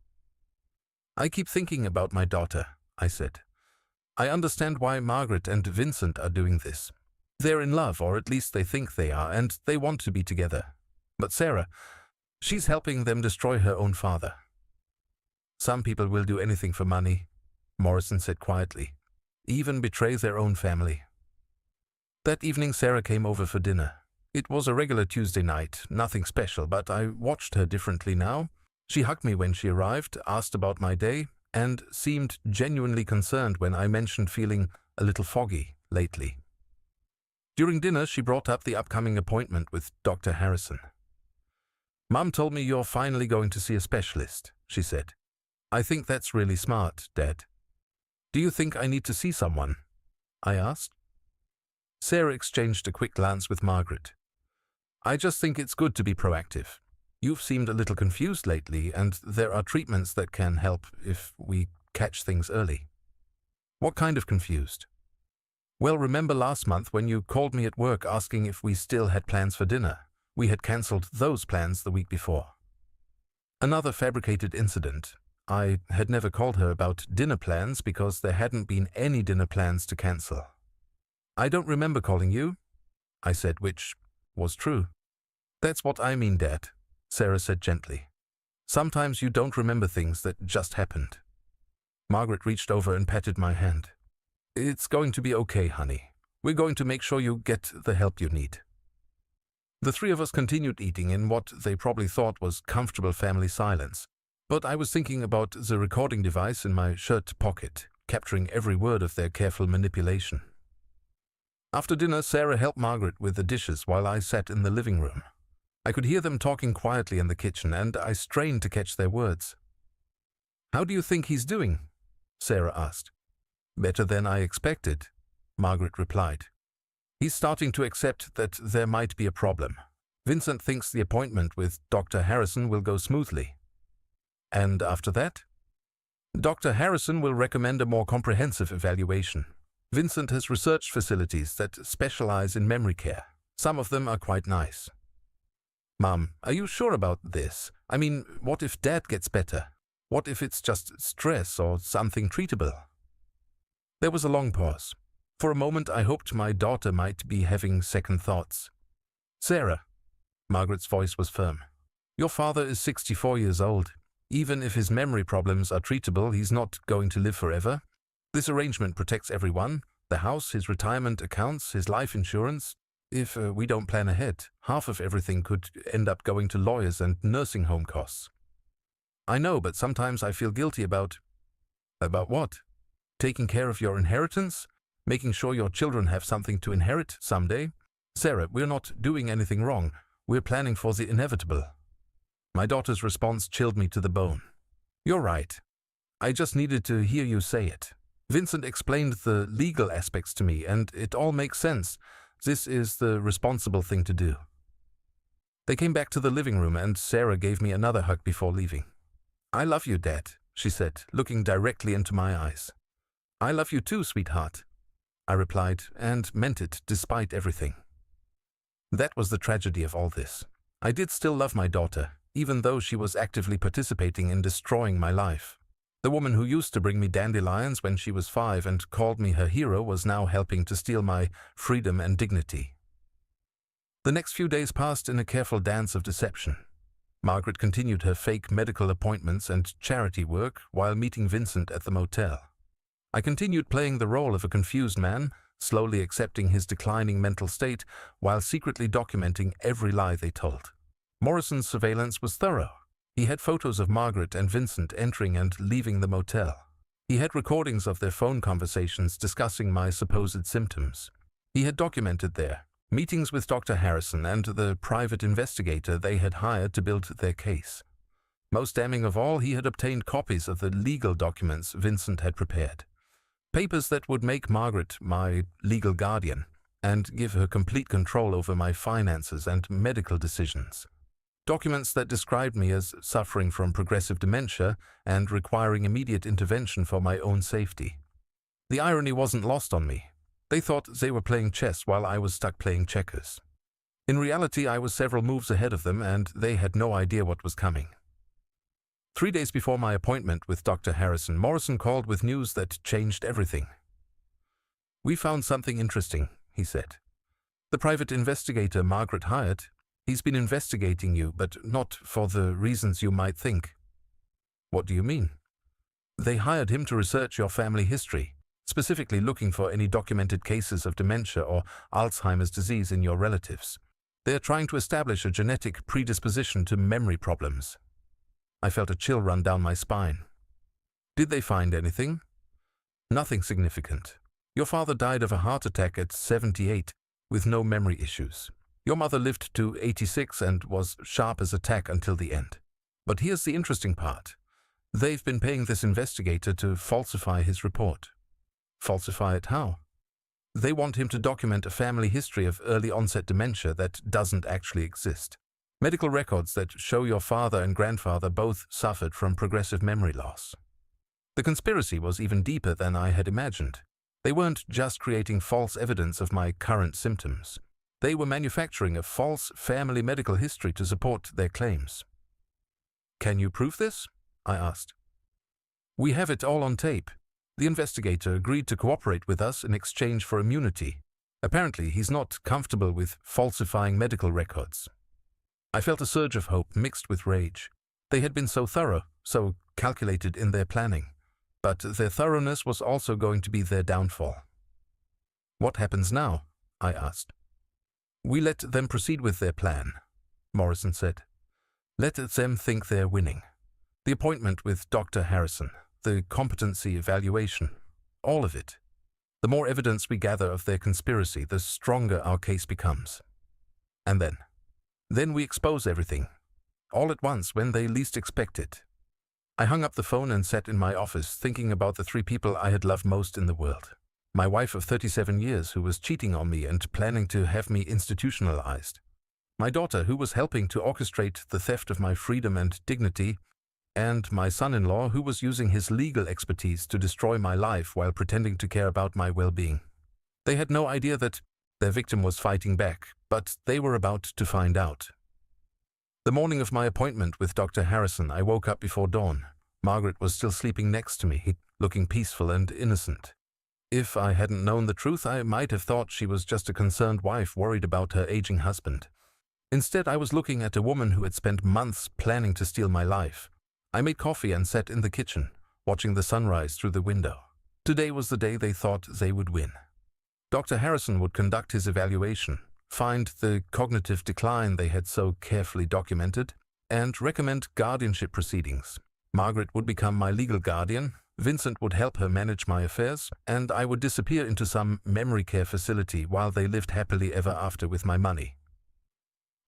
I keep thinking about my daughter, I said. I understand why Margaret and Vincent are doing this. They're in love, or at least they think they are, and they want to be together. But Sarah, she's helping them destroy her own father. Some people will do anything for money, Morrison said quietly, even betray their own family. That evening Sarah came over for dinner. It was a regular Tuesday night, nothing special, but I watched her differently now. She hugged me when she arrived, asked about my day, and seemed genuinely concerned when I mentioned feeling a little foggy lately. During dinner, she brought up the upcoming appointment with Dr. Harrison. Mum told me you're finally going to see a specialist, she said. I think that's really smart, Dad. Do you think I need to see someone? I asked. Sarah exchanged a quick glance with Margaret. I just think it's good to be proactive. You've seemed a little confused lately, and there are treatments that can help if we catch things early. What kind of confused? Well, remember last month when you called me at work asking if we still had plans for dinner? We had cancelled those plans the week before. Another fabricated incident. I had never called her about dinner plans because there hadn't been any dinner plans to cancel. I don't remember calling you, I said, which was true. That's what I mean, Dad, Sarah said gently. Sometimes you don't remember things that just happened. Margaret reached over and patted my hand. It's going to be okay, honey. We're going to make sure you get the help you need. The three of us continued eating in what they probably thought was comfortable family silence, but I was thinking about the recording device in my shirt pocket, capturing every word of their careful manipulation. After dinner, Sarah helped Margaret with the dishes while I sat in the living room. I could hear them talking quietly in the kitchen, and I strained to catch their words. How do you think he's doing? Sarah asked. Better than I expected, Margaret replied. He's starting to accept that there might be a problem. Vincent thinks the appointment with Dr. Harrison will go smoothly. And after that? Dr. Harrison will recommend a more comprehensive evaluation. Vincent has research facilities that specialize in memory care. Some of them are quite nice. Mum, are you sure about this? I mean, what if Dad gets better? What if it's just stress or something treatable? There was a long pause. For a moment I hoped my daughter might be having second thoughts. "Sarah," Margaret's voice was firm, "your father is 64 years old. Even if his memory problems are treatable, he's not going to live forever. This arrangement protects everyone, the house, his retirement accounts, his life insurance. If we don't plan ahead, half of everything could end up going to lawyers and nursing home costs." "I know, but sometimes I feel guilty about—" "About what? Taking care of your inheritance? Making sure your children have something to inherit someday? Sarah, we're not doing anything wrong. We're planning for the inevitable." My daughter's response chilled me to the bone. "You're right. I just needed to hear you say it. Vincent explained the legal aspects to me, and it all makes sense. This is the responsible thing to do." They came back to the living room, and Sarah gave me another hug before leaving. "I love you, Dad," she said, looking directly into my eyes. "I love you too, sweetheart," I replied, and meant it despite everything. That was the tragedy of all this. I did still love my daughter, even though she was actively participating in destroying my life. The woman who used to bring me dandelions when she was 5 and called me her hero was now helping to steal my freedom and dignity. The next few days passed in a careful dance of deception. Margaret continued her fake medical appointments and charity work while meeting Vincent at the motel. I continued playing the role of a confused man, slowly accepting his declining mental state while secretly documenting every lie they told. Morrison's surveillance was thorough. He had photos of Margaret and Vincent entering and leaving the motel. He had recordings of their phone conversations discussing my supposed symptoms. He had documented their meetings with Dr. Harrison and the private investigator they had hired to build their case. Most damning of all, he had obtained copies of the legal documents Vincent had prepared. Papers that would make Margaret my legal guardian and give her complete control over my finances and medical decisions. Documents that described me as suffering from progressive dementia and requiring immediate intervention for my own safety. The irony wasn't lost on me. They thought they were playing chess while I was stuck playing checkers. In reality, I was several moves ahead of them, and they had no idea what was coming. 3 days before my appointment with Dr. Harrison, Morrison called with news that changed everything. "We found something interesting," he said. "The private investigator Margaret hired, he's been investigating you, but not for the reasons you might think." "What do you mean?" "They hired him to research your family history, specifically looking for any documented cases of dementia or Alzheimer's disease in your relatives. They're trying to establish a genetic predisposition to memory problems." I felt a chill run down my spine. "Did they find anything?" "Nothing significant. Your father died of a heart attack at 78 with no memory issues. Your mother lived to 86 and was sharp as a tack until the end. But here's the interesting part. They've been paying this investigator to falsify his report." "Falsify it how?" "They want him to document a family history of early-onset dementia that doesn't actually exist. Medical records that show your father and grandfather both suffered from progressive memory loss." The conspiracy was even deeper than I had imagined. They weren't just creating false evidence of my current symptoms. They were manufacturing a false family medical history to support their claims. "Can you prove this?" I asked. "We have it all on tape. The investigator agreed to cooperate with us in exchange for immunity. Apparently, he's not comfortable with falsifying medical records." I felt a surge of hope mixed with rage. They had been so thorough, so calculated in their planning. But their thoroughness was also going to be their downfall. "What happens now?" I asked. "We let them proceed with their plan," Morrison said. "Let them think they're winning. The appointment with Dr. Harrison, the competency evaluation, all of it. The more evidence we gather of their conspiracy, the stronger our case becomes. And then we expose everything, all at once when they least expect it." I hung up the phone and sat in my office thinking about the 3 people I had loved most in the world. My wife of 37 years who was cheating on me and planning to have me institutionalized. My daughter who was helping to orchestrate the theft of my freedom and dignity. And my son-in-law who was using his legal expertise to destroy my life while pretending to care about my well-being. They had no idea that their victim was fighting back, but they were about to find out. The morning of my appointment with Dr. Harrison, I woke up before dawn. Margaret was still sleeping next to me, looking peaceful and innocent. If I hadn't known the truth, I might have thought she was just a concerned wife worried about her aging husband. Instead, I was looking at a woman who had spent months planning to steal my life. I made coffee and sat in the kitchen, watching the sunrise through the window. Today was the day they thought they would win. Dr. Harrison would conduct his evaluation, find the cognitive decline they had so carefully documented, and recommend guardianship proceedings. Margaret would become my legal guardian, Vincent would help her manage my affairs, and I would disappear into some memory care facility while they lived happily ever after with my money.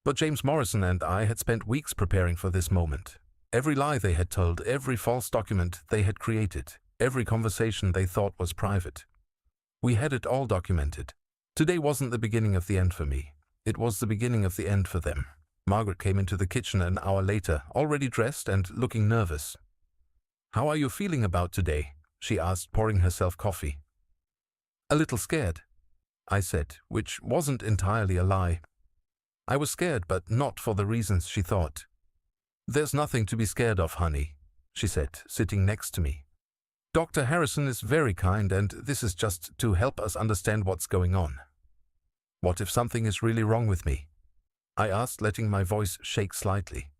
But James Morrison and I had spent weeks preparing for this moment. Every lie they had told, every false document they had created, every conversation they thought was private. We had it all documented. Today wasn't the beginning of the end for me. It was the beginning of the end for them. Margaret came into the kitchen an hour later, already dressed and looking nervous. "How are you feeling about today?" she asked, pouring herself coffee. "A little scared," I said, which wasn't entirely a lie. I was scared, but not for the reasons she thought. "There's nothing to be scared of, honey," she said, sitting next to me. "Dr. Harrison is very kind, and this is just to help us understand what's going on." "What if something is really wrong with me?" I asked, letting my voice shake slightly.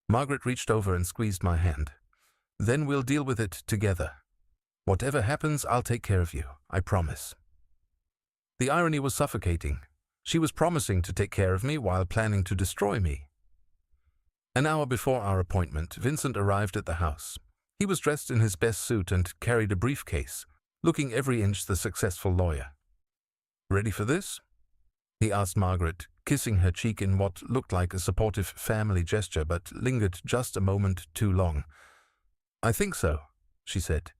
Margaret reached over and squeezed my hand. "Then we'll deal with it together. Whatever happens, I'll take care of you, I promise." The irony was suffocating. She was promising to take care of me while planning to destroy me. An hour before our appointment, Vincent arrived at the house. He was dressed in his best suit and carried a briefcase, looking every inch the successful lawyer. "Ready for this?" he asked Margaret, kissing her cheek in what looked like a supportive family gesture but lingered just a moment too long. "I think so," she said.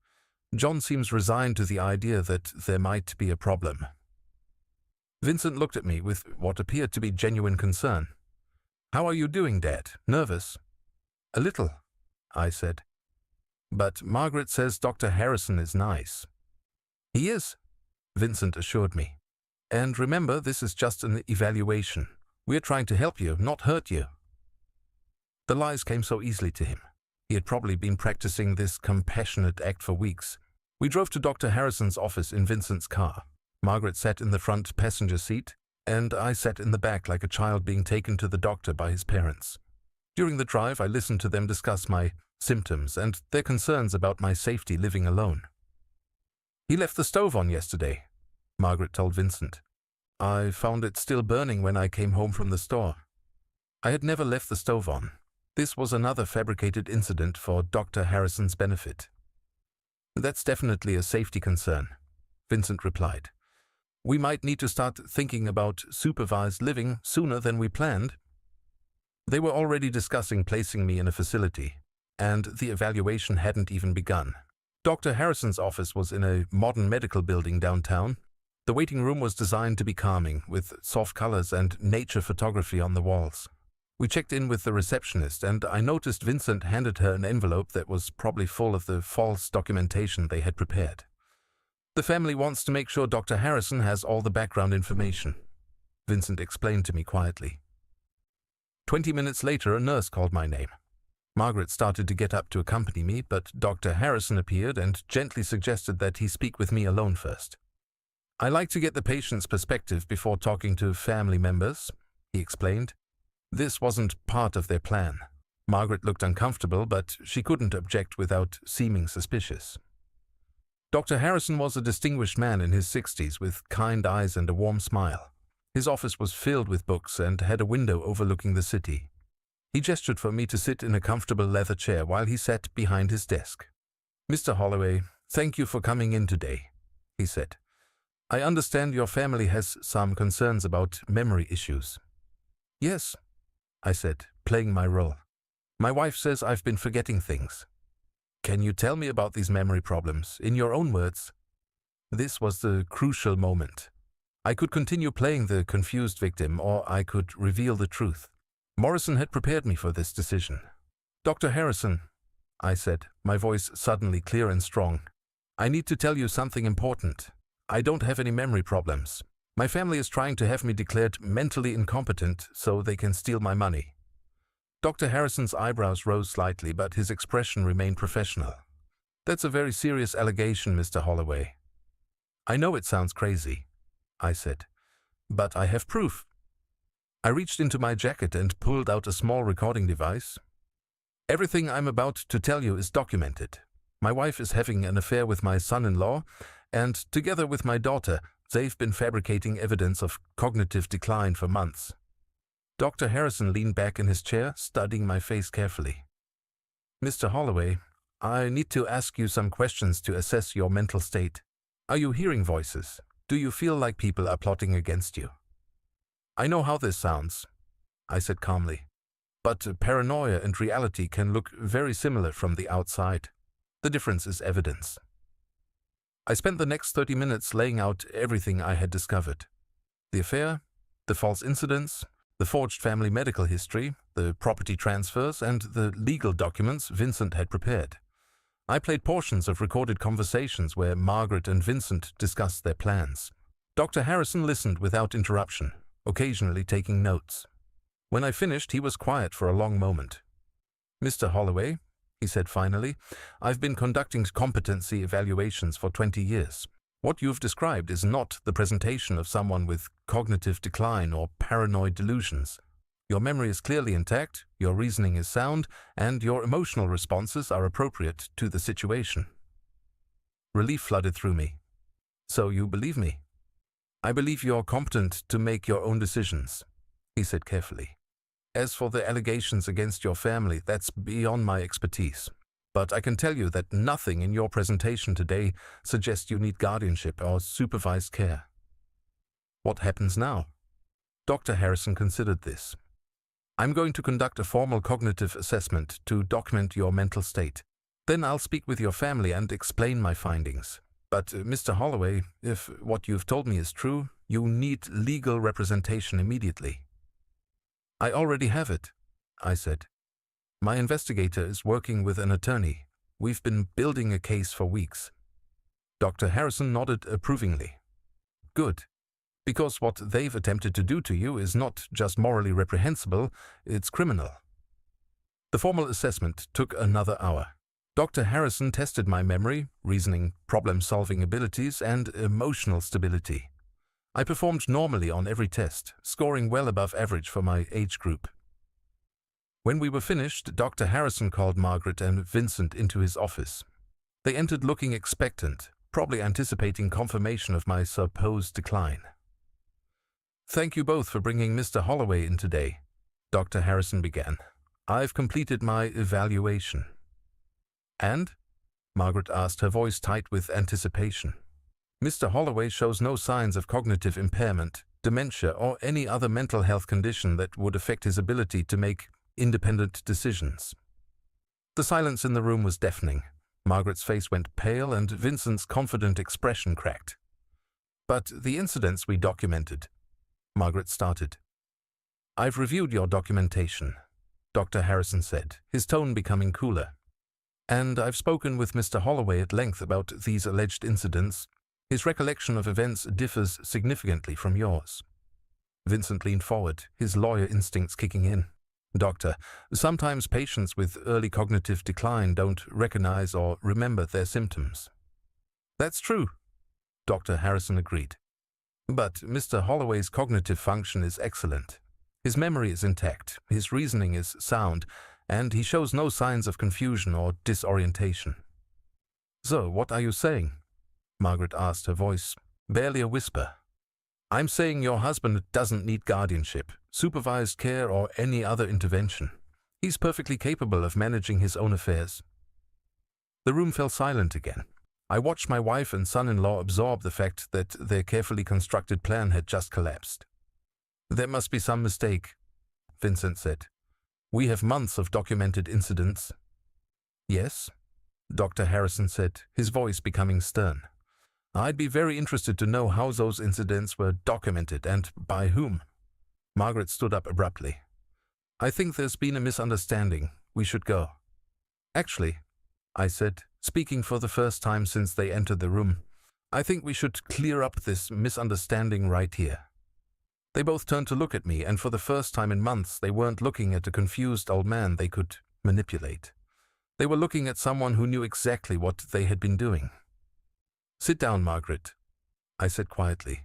"John seems resigned to the idea that there might be a problem." Vincent looked at me with what appeared to be genuine concern. "How are you doing, Dad? Nervous?" "A little," I said. "But Margaret says Dr. Harrison is nice." "He is," Vincent assured me. "And remember, this is just an evaluation. We're trying to help you, not hurt you." The lies came so easily to him. He had probably been practicing this compassionate act for weeks. We drove to Dr. Harrison's office in Vincent's car. Margaret sat in the front passenger seat, and I sat in the back like a child being taken to the doctor by his parents. During the drive, I listened to them discuss my symptoms and their concerns about my safety living alone. "He left the stove on yesterday," Margaret told Vincent. "I found it still burning when I came home from the store." I had never left the stove on. This was another fabricated incident for Dr. Harrison's benefit. "That's definitely a safety concern," Vincent replied. "We might need to start thinking about supervised living sooner than we planned." They were already discussing placing me in a facility, and the evaluation hadn't even begun. Dr. Harrison's office was in a modern medical building downtown. The waiting room was designed to be calming, with soft colors and nature photography on the walls. We checked in with the receptionist, and I noticed Vincent handed her an envelope that was probably full of the false documentation they had prepared. "The family wants to make sure Dr. Harrison has all the background information," Vincent explained to me quietly. 20 minutes later, a nurse called my name. Margaret started to get up to accompany me, but Dr. Harrison appeared and gently suggested that he speak with me alone first. "I like to get the patient's perspective before talking to family members," he explained. This wasn't part of their plan. Margaret looked uncomfortable, but she couldn't object without seeming suspicious. Dr. Harrison was a distinguished man in his 60s with kind eyes and a warm smile. His office was filled with books and had a window overlooking the city. He gestured for me to sit in a comfortable leather chair while he sat behind his desk. "Mr. Holloway, thank you for coming in today," he said. "I understand your family has some concerns about memory issues." "Yes," I said, playing my role. "My wife says I've been forgetting things." "Can you tell me about these memory problems, in your own words?" This was the crucial moment. I could continue playing the confused victim, or I could reveal the truth. Morrison had prepared me for this decision. "Dr. Harrison," I said, my voice suddenly clear and strong, "I need to tell you something important. I don't have any memory problems. My family is trying to have me declared mentally incompetent so they can steal my money." Dr. Harrison's eyebrows rose slightly, but his expression remained professional. "That's a very serious allegation, Mr. Holloway." I know it sounds crazy, I said, but I have proof. I reached into my jacket and pulled out a small recording device. Everything I'm about to tell you is documented. My wife is having an affair with my son-in-law, and together with my daughter, they've been fabricating evidence of cognitive decline for months. Dr. Harrison leaned back in his chair, studying my face carefully. Mr. Holloway, I need to ask you some questions to assess your mental state. Are you hearing voices? Do you feel like people are plotting against you? I know how this sounds, I said calmly, but paranoia and reality can look very similar from the outside. The difference is evidence. I spent the next 30 minutes laying out everything I had discovered. The affair, the false incidents, the forged family medical history, the property transfers, and the legal documents Vincent had prepared. I played portions of recorded conversations where Margaret and Vincent discussed their plans. Dr. Harrison listened without interruption, occasionally taking notes. When I finished, he was quiet for a long moment. Mr. Holloway, he said finally, I've been conducting competency evaluations for 20 years. What you've described is not the presentation of someone with cognitive decline or paranoid delusions. Your memory is clearly intact, your reasoning is sound, and your emotional responses are appropriate to the situation. Relief flooded through me. So you believe me? I believe you're competent to make your own decisions, he said carefully. As for the allegations against your family, that's beyond my expertise. But I can tell you that nothing in your presentation today suggests you need guardianship or supervised care. What happens now? Dr. Harrison considered this. I'm going to conduct a formal cognitive assessment to document your mental state. Then I'll speak with your family and explain my findings. But, Mr. Holloway, if what you've told me is true, you need legal representation immediately. I already have it, I said. My investigator is working with an attorney. We've been building a case for weeks. Dr. Harrison nodded approvingly. Good. Because what they've attempted to do to you is not just morally reprehensible, it's criminal. The formal assessment took another hour. Dr. Harrison tested my memory, reasoning, problem-solving abilities, and emotional stability. I performed normally on every test, scoring well above average for my age group. When we were finished, Dr. Harrison called Margaret and Vincent into his office. They entered looking expectant, probably anticipating confirmation of my supposed decline. Thank you both for bringing Mr. Holloway in today, Dr. Harrison began. I've completed my evaluation. And? Margaret asked, her voice tight with anticipation. Mr. Holloway shows no signs of cognitive impairment, dementia, or any other mental health condition that would affect his ability to make independent decisions. The silence in the room was deafening. Margaret's face went pale and Vincent's confident expression cracked. But the incidents we documented, Margaret started. I've reviewed your documentation, Dr. Harrison said, his tone becoming cooler. And I've spoken with Mr. Holloway at length about these alleged incidents. His recollection of events differs significantly from yours. Vincent leaned forward, his lawyer instincts kicking in. Doctor, sometimes patients with early cognitive decline don't recognize or remember their symptoms. That's true, Dr. Harrison agreed. But Mr. Holloway's cognitive function is excellent. His memory is intact, his reasoning is sound, and he shows no signs of confusion or disorientation. So, what are you saying? Margaret asked, her voice barely a whisper. I'm saying your husband doesn't need guardianship, supervised care, or any other intervention. He's perfectly capable of managing his own affairs. The room fell silent again. I watched my wife and son-in-law absorb the fact that their carefully constructed plan had just collapsed. There must be some mistake, Vincent said. We have months of documented incidents. Yes, Dr. Harrison said, his voice becoming stern. I'd be very interested to know how those incidents were documented and by whom. Margaret stood up abruptly. I think there's been a misunderstanding. We should go. Actually, I said, speaking for the first time since they entered the room, I think we should clear up this misunderstanding right here. They both turned to look at me, and for the first time in months they weren't looking at a confused old man they could manipulate. They were looking at someone who knew exactly what they had been doing. Sit down, Margaret, I said quietly.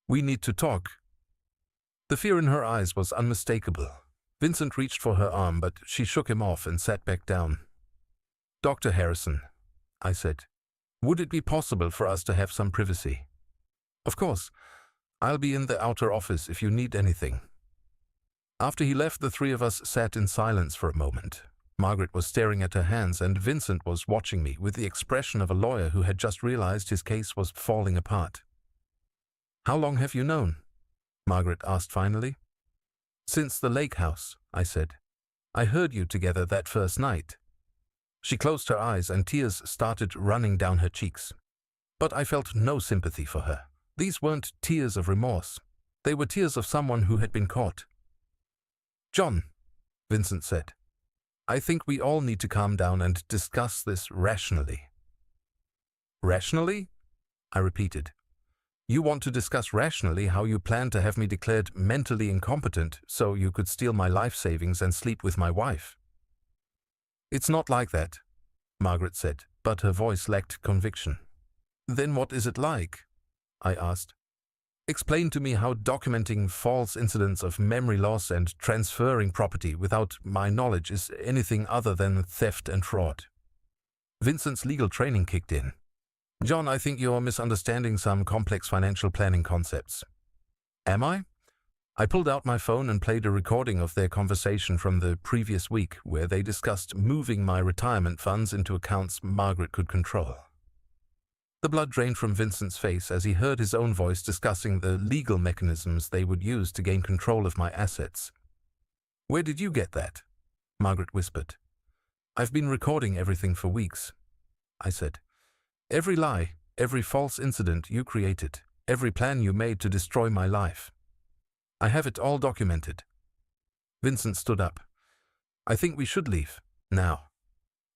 We need to talk. The fear in her eyes was unmistakable. Vincent reached for her arm, but she shook him off and sat back down. Dr. Harrison, I said, would it be possible for us to have some privacy? Of course. I'll be in the outer office if you need anything. After he left, the three of us sat in silence for a moment. Margaret was staring at her hands, and Vincent was watching me with the expression of a lawyer who had just realized his case was falling apart. How long have you known? Margaret asked finally. Since the lake house, I said. I heard you together that first night. She closed her eyes and tears started running down her cheeks. But I felt no sympathy for her. These weren't tears of remorse. They were tears of someone who had been caught. John, Vincent said, I think we all need to calm down and discuss this rationally. Rationally? I repeated. You want to discuss rationally how you plan to have me declared mentally incompetent so you could steal my life savings and sleep with my wife? It's not like that, Margaret said, but her voice lacked conviction. Then what is it like? I asked. Explain to me how documenting false incidents of memory loss and transferring property without my knowledge is anything other than theft and fraud. Vincent's legal training kicked in. John, I think you're misunderstanding some complex financial planning concepts. Am I? I pulled out my phone and played a recording of their conversation from the previous week where they discussed moving my retirement funds into accounts Margaret could control. The blood drained from Vincent's face as he heard his own voice discussing the legal mechanisms they would use to gain control of my assets. Where did you get that? Margaret whispered. I've been recording everything for weeks, I said. Every lie, every false incident you created, every plan you made to destroy my life. I have it all documented. Vincent stood up. I think we should leave, now.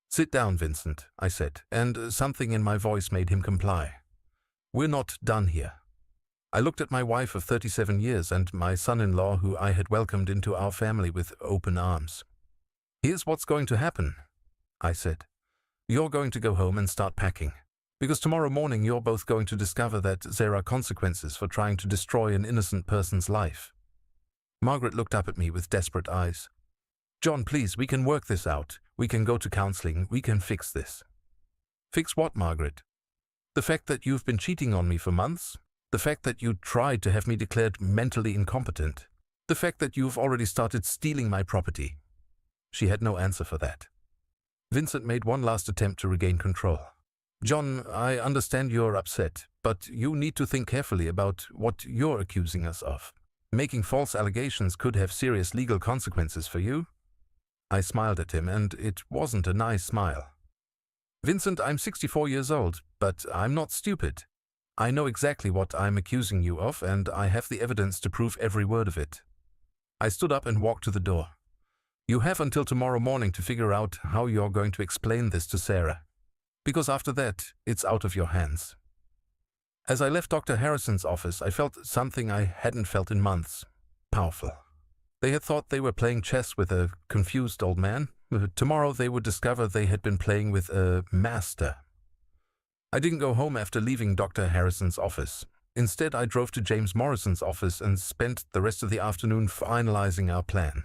Sit down, Vincent, I said, and something in my voice made him comply. We're not done here. I looked at my wife of 37 years and my son-in-law who I had welcomed into our family with open arms. Here's what's going to happen, I said. You're going to go home and start packing. Because tomorrow morning you're both going to discover that there are consequences for trying to destroy an innocent person's life. Margaret looked up at me with desperate eyes. John, please, we can work this out. We can go to counseling. We can fix this. Fix what, Margaret? The fact that you've been cheating on me for months? The fact that you tried to have me declared mentally incompetent? The fact that you've already started stealing my property? She had no answer for that. Vincent made one last attempt to regain control. John, I understand you're upset, but you need to think carefully about what you're accusing us of. Making false allegations could have serious legal consequences for you. I smiled at him, and it wasn't a nice smile. Vincent, I'm 64 years old, but I'm not stupid. I know exactly what I'm accusing you of, and I have the evidence to prove every word of it. I stood up and walked to the door. You have until tomorrow morning to figure out how you're going to explain this to Sarah. Because after that, it's out of your hands. As I left Dr. Harrison's office, I felt something I hadn't felt in months. Powerful. They had thought they were playing chess with a confused old man. Tomorrow they would discover they had been playing with a master. I didn't go home after leaving Dr. Harrison's office. Instead, I drove to James Morrison's office and spent the rest of the afternoon finalizing our plan.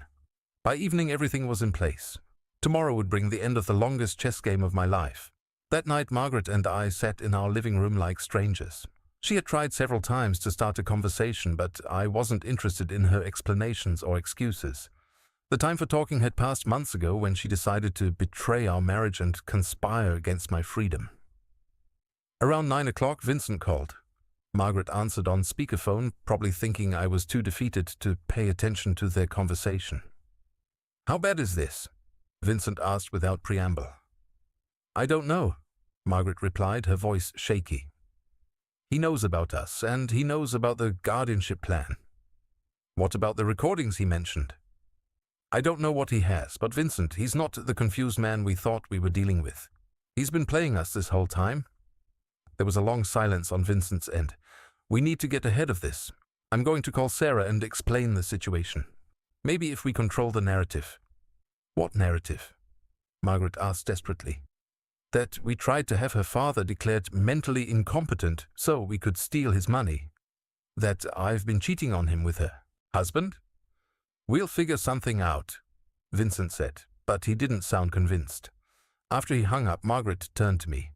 By evening, everything was in place. Tomorrow would bring the end of the longest chess game of my life. That night, Margaret and I sat in our living room like strangers. She had tried several times to start a conversation, but I wasn't interested in her explanations or excuses. The time for talking had passed months ago when she decided to betray our marriage and conspire against my freedom. Around 9 o'clock, Vincent called. Margaret answered on speakerphone, probably thinking I was too defeated to pay attention to their conversation. How bad is this? Vincent asked without preamble. I don't know, Margaret replied, her voice shaky. He knows about us, and he knows about the guardianship plan. What about the recordings he mentioned? I don't know what he has, but Vincent, he's not the confused man we thought we were dealing with. He's been playing us this whole time. There was a long silence on Vincent's end. We need to get ahead of this. I'm going to call Sarah and explain the situation. Maybe if we control the narrative. What narrative? Margaret asked desperately. That we tried to have her father declared mentally incompetent so we could steal his money. That I've been cheating on him with her husband? We'll figure something out, Vincent said, but he didn't sound convinced. After he hung up, Margaret turned to me.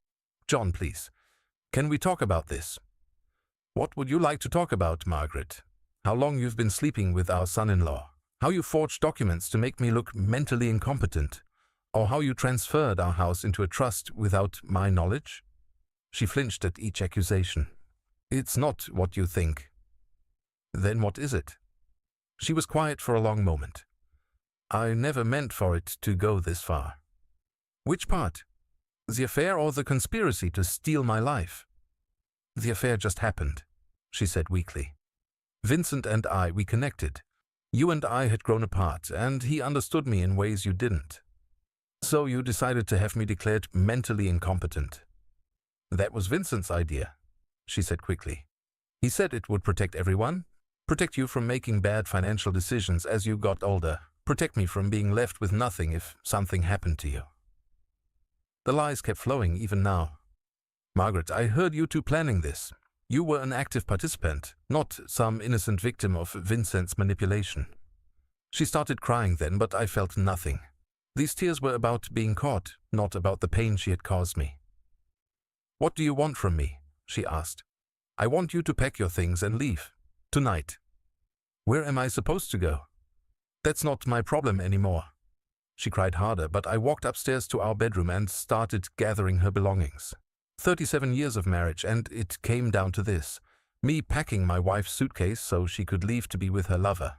John, please, can we talk about this? What would you like to talk about, Margaret? How long you've been sleeping with our son-in-law? How you forged documents to make me look mentally incompetent? Or how you transferred our house into a trust without my knowledge? She flinched at each accusation. It's not what you think. Then what is it? She was quiet for a long moment. I never meant for it to go this far. Which part? The affair or the conspiracy to steal my life? The affair just happened, she said weakly. Vincent and we connected. You and I had grown apart, and he understood me in ways you didn't. So you decided to have me declared mentally incompetent. That was Vincent's idea, she said quickly. He said it would protect everyone, protect you from making bad financial decisions as you got older, protect me from being left with nothing if something happened to you. The lies kept flowing even now. Margaret, I heard you two planning this. You were an active participant, not some innocent victim of Vincent's manipulation. She started crying then, but I felt nothing. These tears were about being caught, not about the pain she had caused me. What do you want from me? She asked. I want you to pack your things and leave. Tonight. Where am I supposed to go? That's not my problem anymore. She cried harder, but I walked upstairs to our bedroom and started gathering her belongings. 37 years of marriage, and it came down to this. Me packing my wife's suitcase so she could leave to be with her lover.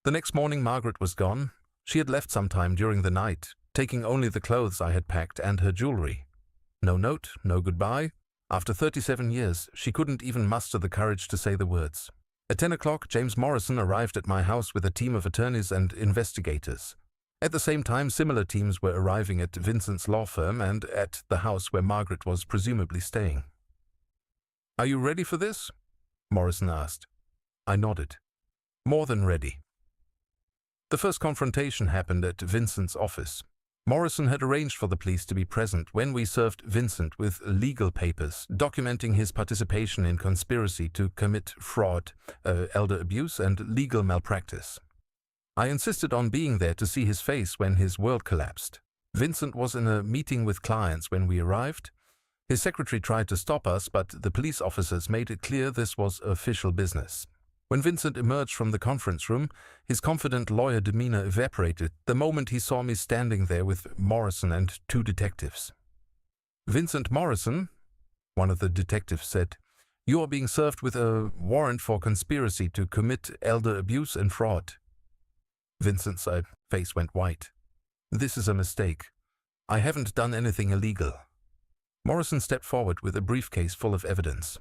The next morning Margaret was gone. She had left sometime during the night, taking only the clothes I had packed and her jewelry. No note, no goodbye. After 37 years, she couldn't even muster the courage to say the words. At 10 o'clock, James Morrison arrived at my house with a team of attorneys and investigators. At the same time, similar teams were arriving at Vincent's law firm and at the house where Margaret was presumably staying. Are you ready for this? Morrison asked. I nodded. More than ready. The first confrontation happened at Vincent's office. Morrison had arranged for the police to be present when we served Vincent with legal papers documenting his participation in conspiracy to commit fraud, elder abuse, and legal malpractice. I insisted on being there to see his face when his world collapsed. Vincent was in a meeting with clients when we arrived. His secretary tried to stop us, but the police officers made it clear this was official business. When Vincent emerged from the conference room, his confident lawyer demeanor evaporated the moment he saw me standing there with Morrison and two detectives. Vincent Morrison, one of the detectives said, you are being served with a warrant for conspiracy to commit elder abuse and fraud. Vincent's face went white. This is a mistake. I haven't done anything illegal. Morrison stepped forward with a briefcase full of evidence.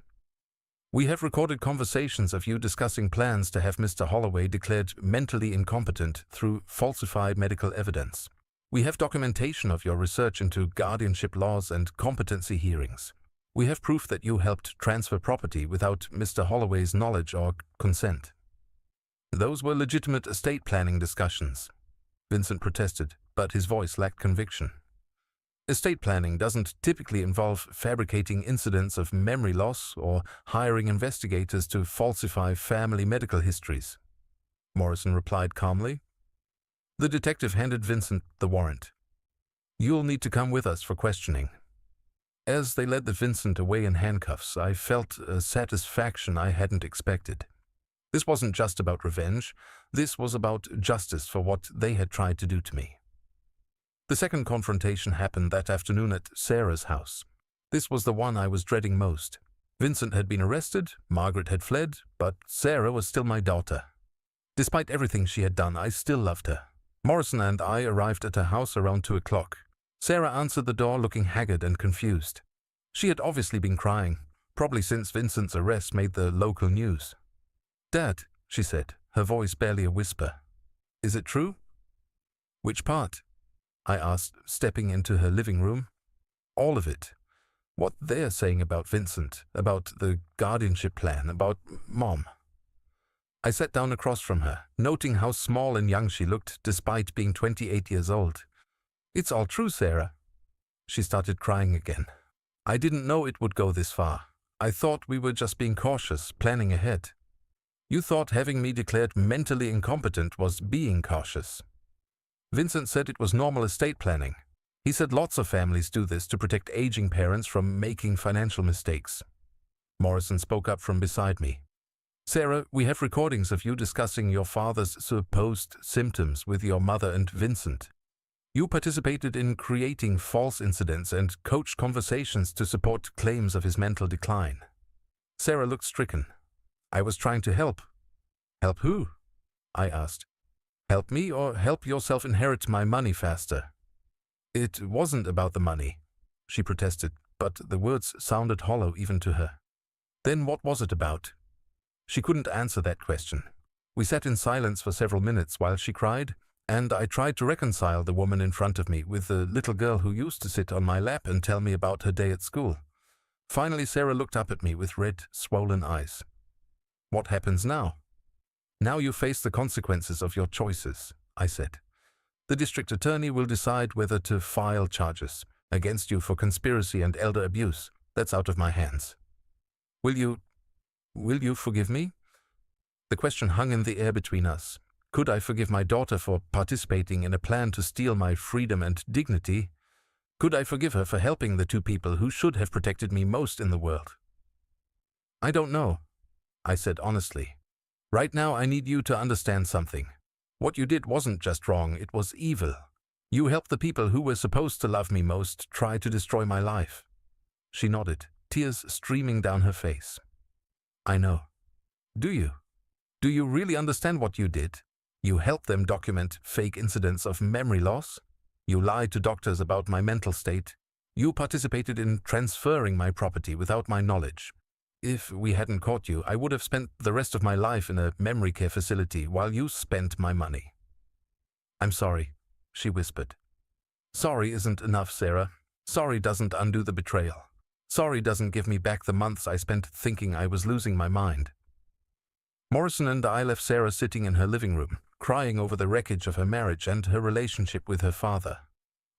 We have recorded conversations of you discussing plans to have Mr. Holloway declared mentally incompetent through falsified medical evidence. We have documentation of your research into guardianship laws and competency hearings. We have proof that you helped transfer property without Mr. Holloway's knowledge or consent. Those were legitimate estate planning discussions. Vincent protested, but his voice lacked conviction. Estate planning doesn't typically involve fabricating incidents of memory loss or hiring investigators to falsify family medical histories. Morrison replied calmly. The detective handed Vincent the warrant. You'll need to come with us for questioning. As they led Vincent away in handcuffs, I felt a satisfaction I hadn't expected. This wasn't just about revenge. This was about justice for what they had tried to do to me. The second confrontation happened that afternoon at Sarah's house. This was the one I was dreading most. Vincent had been arrested, Margaret had fled, but Sarah was still my daughter. Despite everything she had done, I still loved her. Morrison and I arrived at her house around 2 o'clock. Sarah answered the door looking haggard and confused. She had obviously been crying, probably since Vincent's arrest made the local news. Dad, she said, her voice barely a whisper. Is it true? Which part? I asked, stepping into her living room. All of it. What they're saying about Vincent, about the guardianship plan, about Mom. I sat down across from her, noting how small and young she looked despite being 28 years old. It's all true, Sarah. She started crying again. I didn't know it would go this far. I thought we were just being cautious, planning ahead. You thought having me declared mentally incompetent was being cautious. Vincent said it was normal estate planning. He said lots of families do this to protect aging parents from making financial mistakes. Morrison spoke up from beside me. Sarah, we have recordings of you discussing your father's supposed symptoms with your mother and Vincent. You participated in creating false incidents and coached conversations to support claims of his mental decline. Sarah looked stricken. I was trying to help. Help who? I asked. Help me or help yourself inherit my money faster? It wasn't about the money, she protested, but the words sounded hollow even to her. Then what was it about? She couldn't answer that question. We sat in silence for several minutes while she cried, and I tried to reconcile the woman in front of me with the little girl who used to sit on my lap and tell me about her day at school. Finally, Sarah looked up at me with red, swollen eyes. What happens now? Now you face the consequences of your choices, I said. The district attorney will decide whether to file charges against you for conspiracy and elder abuse. That's out of my hands. Will you forgive me? The question hung in the air between us. Could I forgive my daughter for participating in a plan to steal my freedom and dignity? Could I forgive her for helping the two people who should have protected me most in the world? I don't know, I said honestly. Right now I need you to understand something. What you did wasn't just wrong, it was evil. You helped the people who were supposed to love me most try to destroy my life. She nodded, tears streaming down her face. I know. Do you? Do you really understand what you did? You helped them document fake incidents of memory loss. You lied to doctors about my mental state. You participated in transferring my property without my knowledge. If we hadn't caught you, I would have spent the rest of my life in a memory care facility while you spent my money. I'm sorry, she whispered. Sorry isn't enough, Sarah. Sorry doesn't undo the betrayal. Sorry doesn't give me back the months I spent thinking I was losing my mind. Morrison and I left Sarah sitting in her living room, crying over the wreckage of her marriage and her relationship with her father.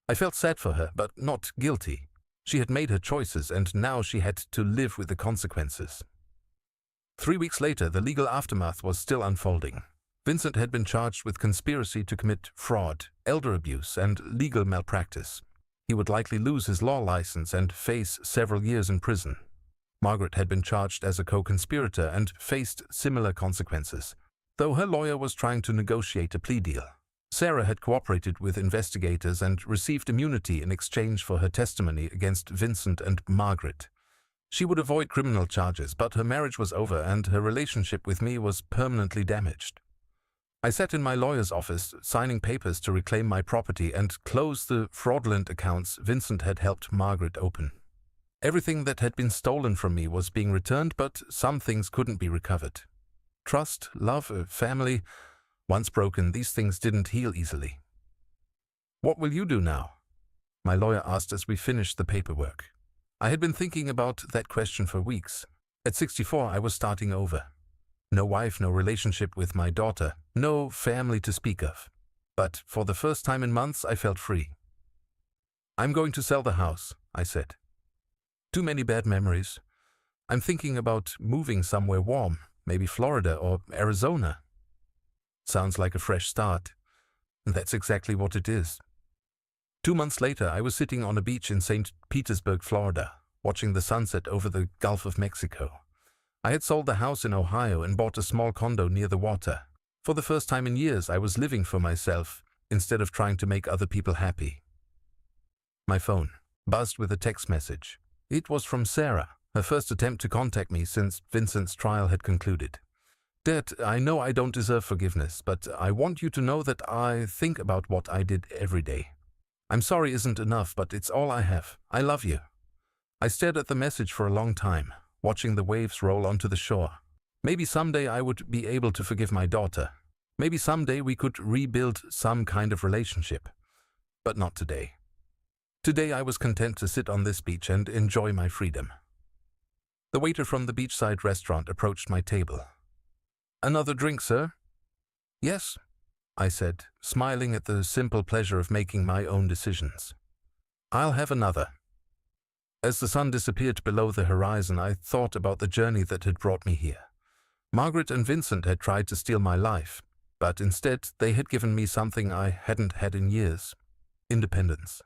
I felt sad for her, but not guilty. She had made her choices, and now she had to live with the consequences. 3 weeks later, the legal aftermath was still unfolding. Vincent had been charged with conspiracy to commit fraud, elder abuse, and legal malpractice. He would likely lose his law license and face several years in prison. Margaret had been charged as a co-conspirator and faced similar consequences, though her lawyer was trying to negotiate a plea deal. Sarah had cooperated with investigators and received immunity in exchange for her testimony against Vincent and Margaret. She would avoid criminal charges, but her marriage was over and her relationship with me was permanently damaged. I sat in my lawyer's office, signing papers to reclaim my property and close the fraudulent accounts Vincent had helped Margaret open. Everything that had been stolen from me was being returned, but some things couldn't be recovered. Trust, love, family. Once broken, these things didn't heal easily. What will you do now? My lawyer asked as we finished the paperwork. I had been thinking about that question for weeks. At 64, I was starting over. No wife, no relationship with my daughter, no family to speak of. But for the first time in months, I felt free. I'm going to sell the house, I said. Too many bad memories. I'm thinking about moving somewhere warm, maybe Florida or Arizona. Sounds like a fresh start. That's exactly what it is. 2 months later, I was sitting on a beach in St. Petersburg, Florida, watching the sunset over the Gulf of Mexico. I had sold the house in Ohio and bought a small condo near the water. For the first time in years, I was living for myself instead of trying to make other people happy. My phone buzzed with a text message. It was from Sarah, her first attempt to contact me since Vincent's trial had concluded. Dad, I know I don't deserve forgiveness, but I want you to know that I think about what I did every day. I'm sorry isn't enough, but it's all I have. I love you. I stared at the message for a long time, watching the waves roll onto the shore. Maybe someday I would be able to forgive my daughter. Maybe someday we could rebuild some kind of relationship. But not today. Today I was content to sit on this beach and enjoy my freedom. The waiter from the beachside restaurant approached my table. Another drink, sir? Yes, I said, smiling at the simple pleasure of making my own decisions. I'll have another. As the sun disappeared below the horizon, I thought about the journey that had brought me here. Margaret and Vincent had tried to steal my life, but instead they had given me something I hadn't had in years: independence.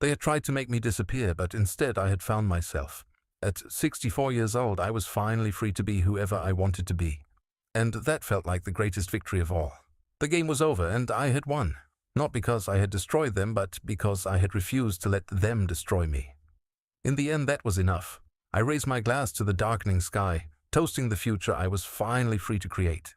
They had tried to make me disappear, but instead I had found myself. At 64 years old, I was finally free to be whoever I wanted to be. And that felt like the greatest victory of all. The game was over, and I had won. Not because I had destroyed them, but because I had refused to let them destroy me. In the end, that was enough. I raised my glass to the darkening sky, toasting the future I was finally free to create.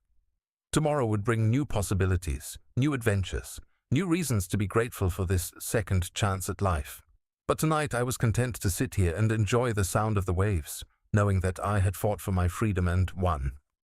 Tomorrow would bring new possibilities, new adventures, new reasons to be grateful for this second chance at life. But tonight I was content to sit here and enjoy the sound of the waves, knowing that I had fought for my freedom and won.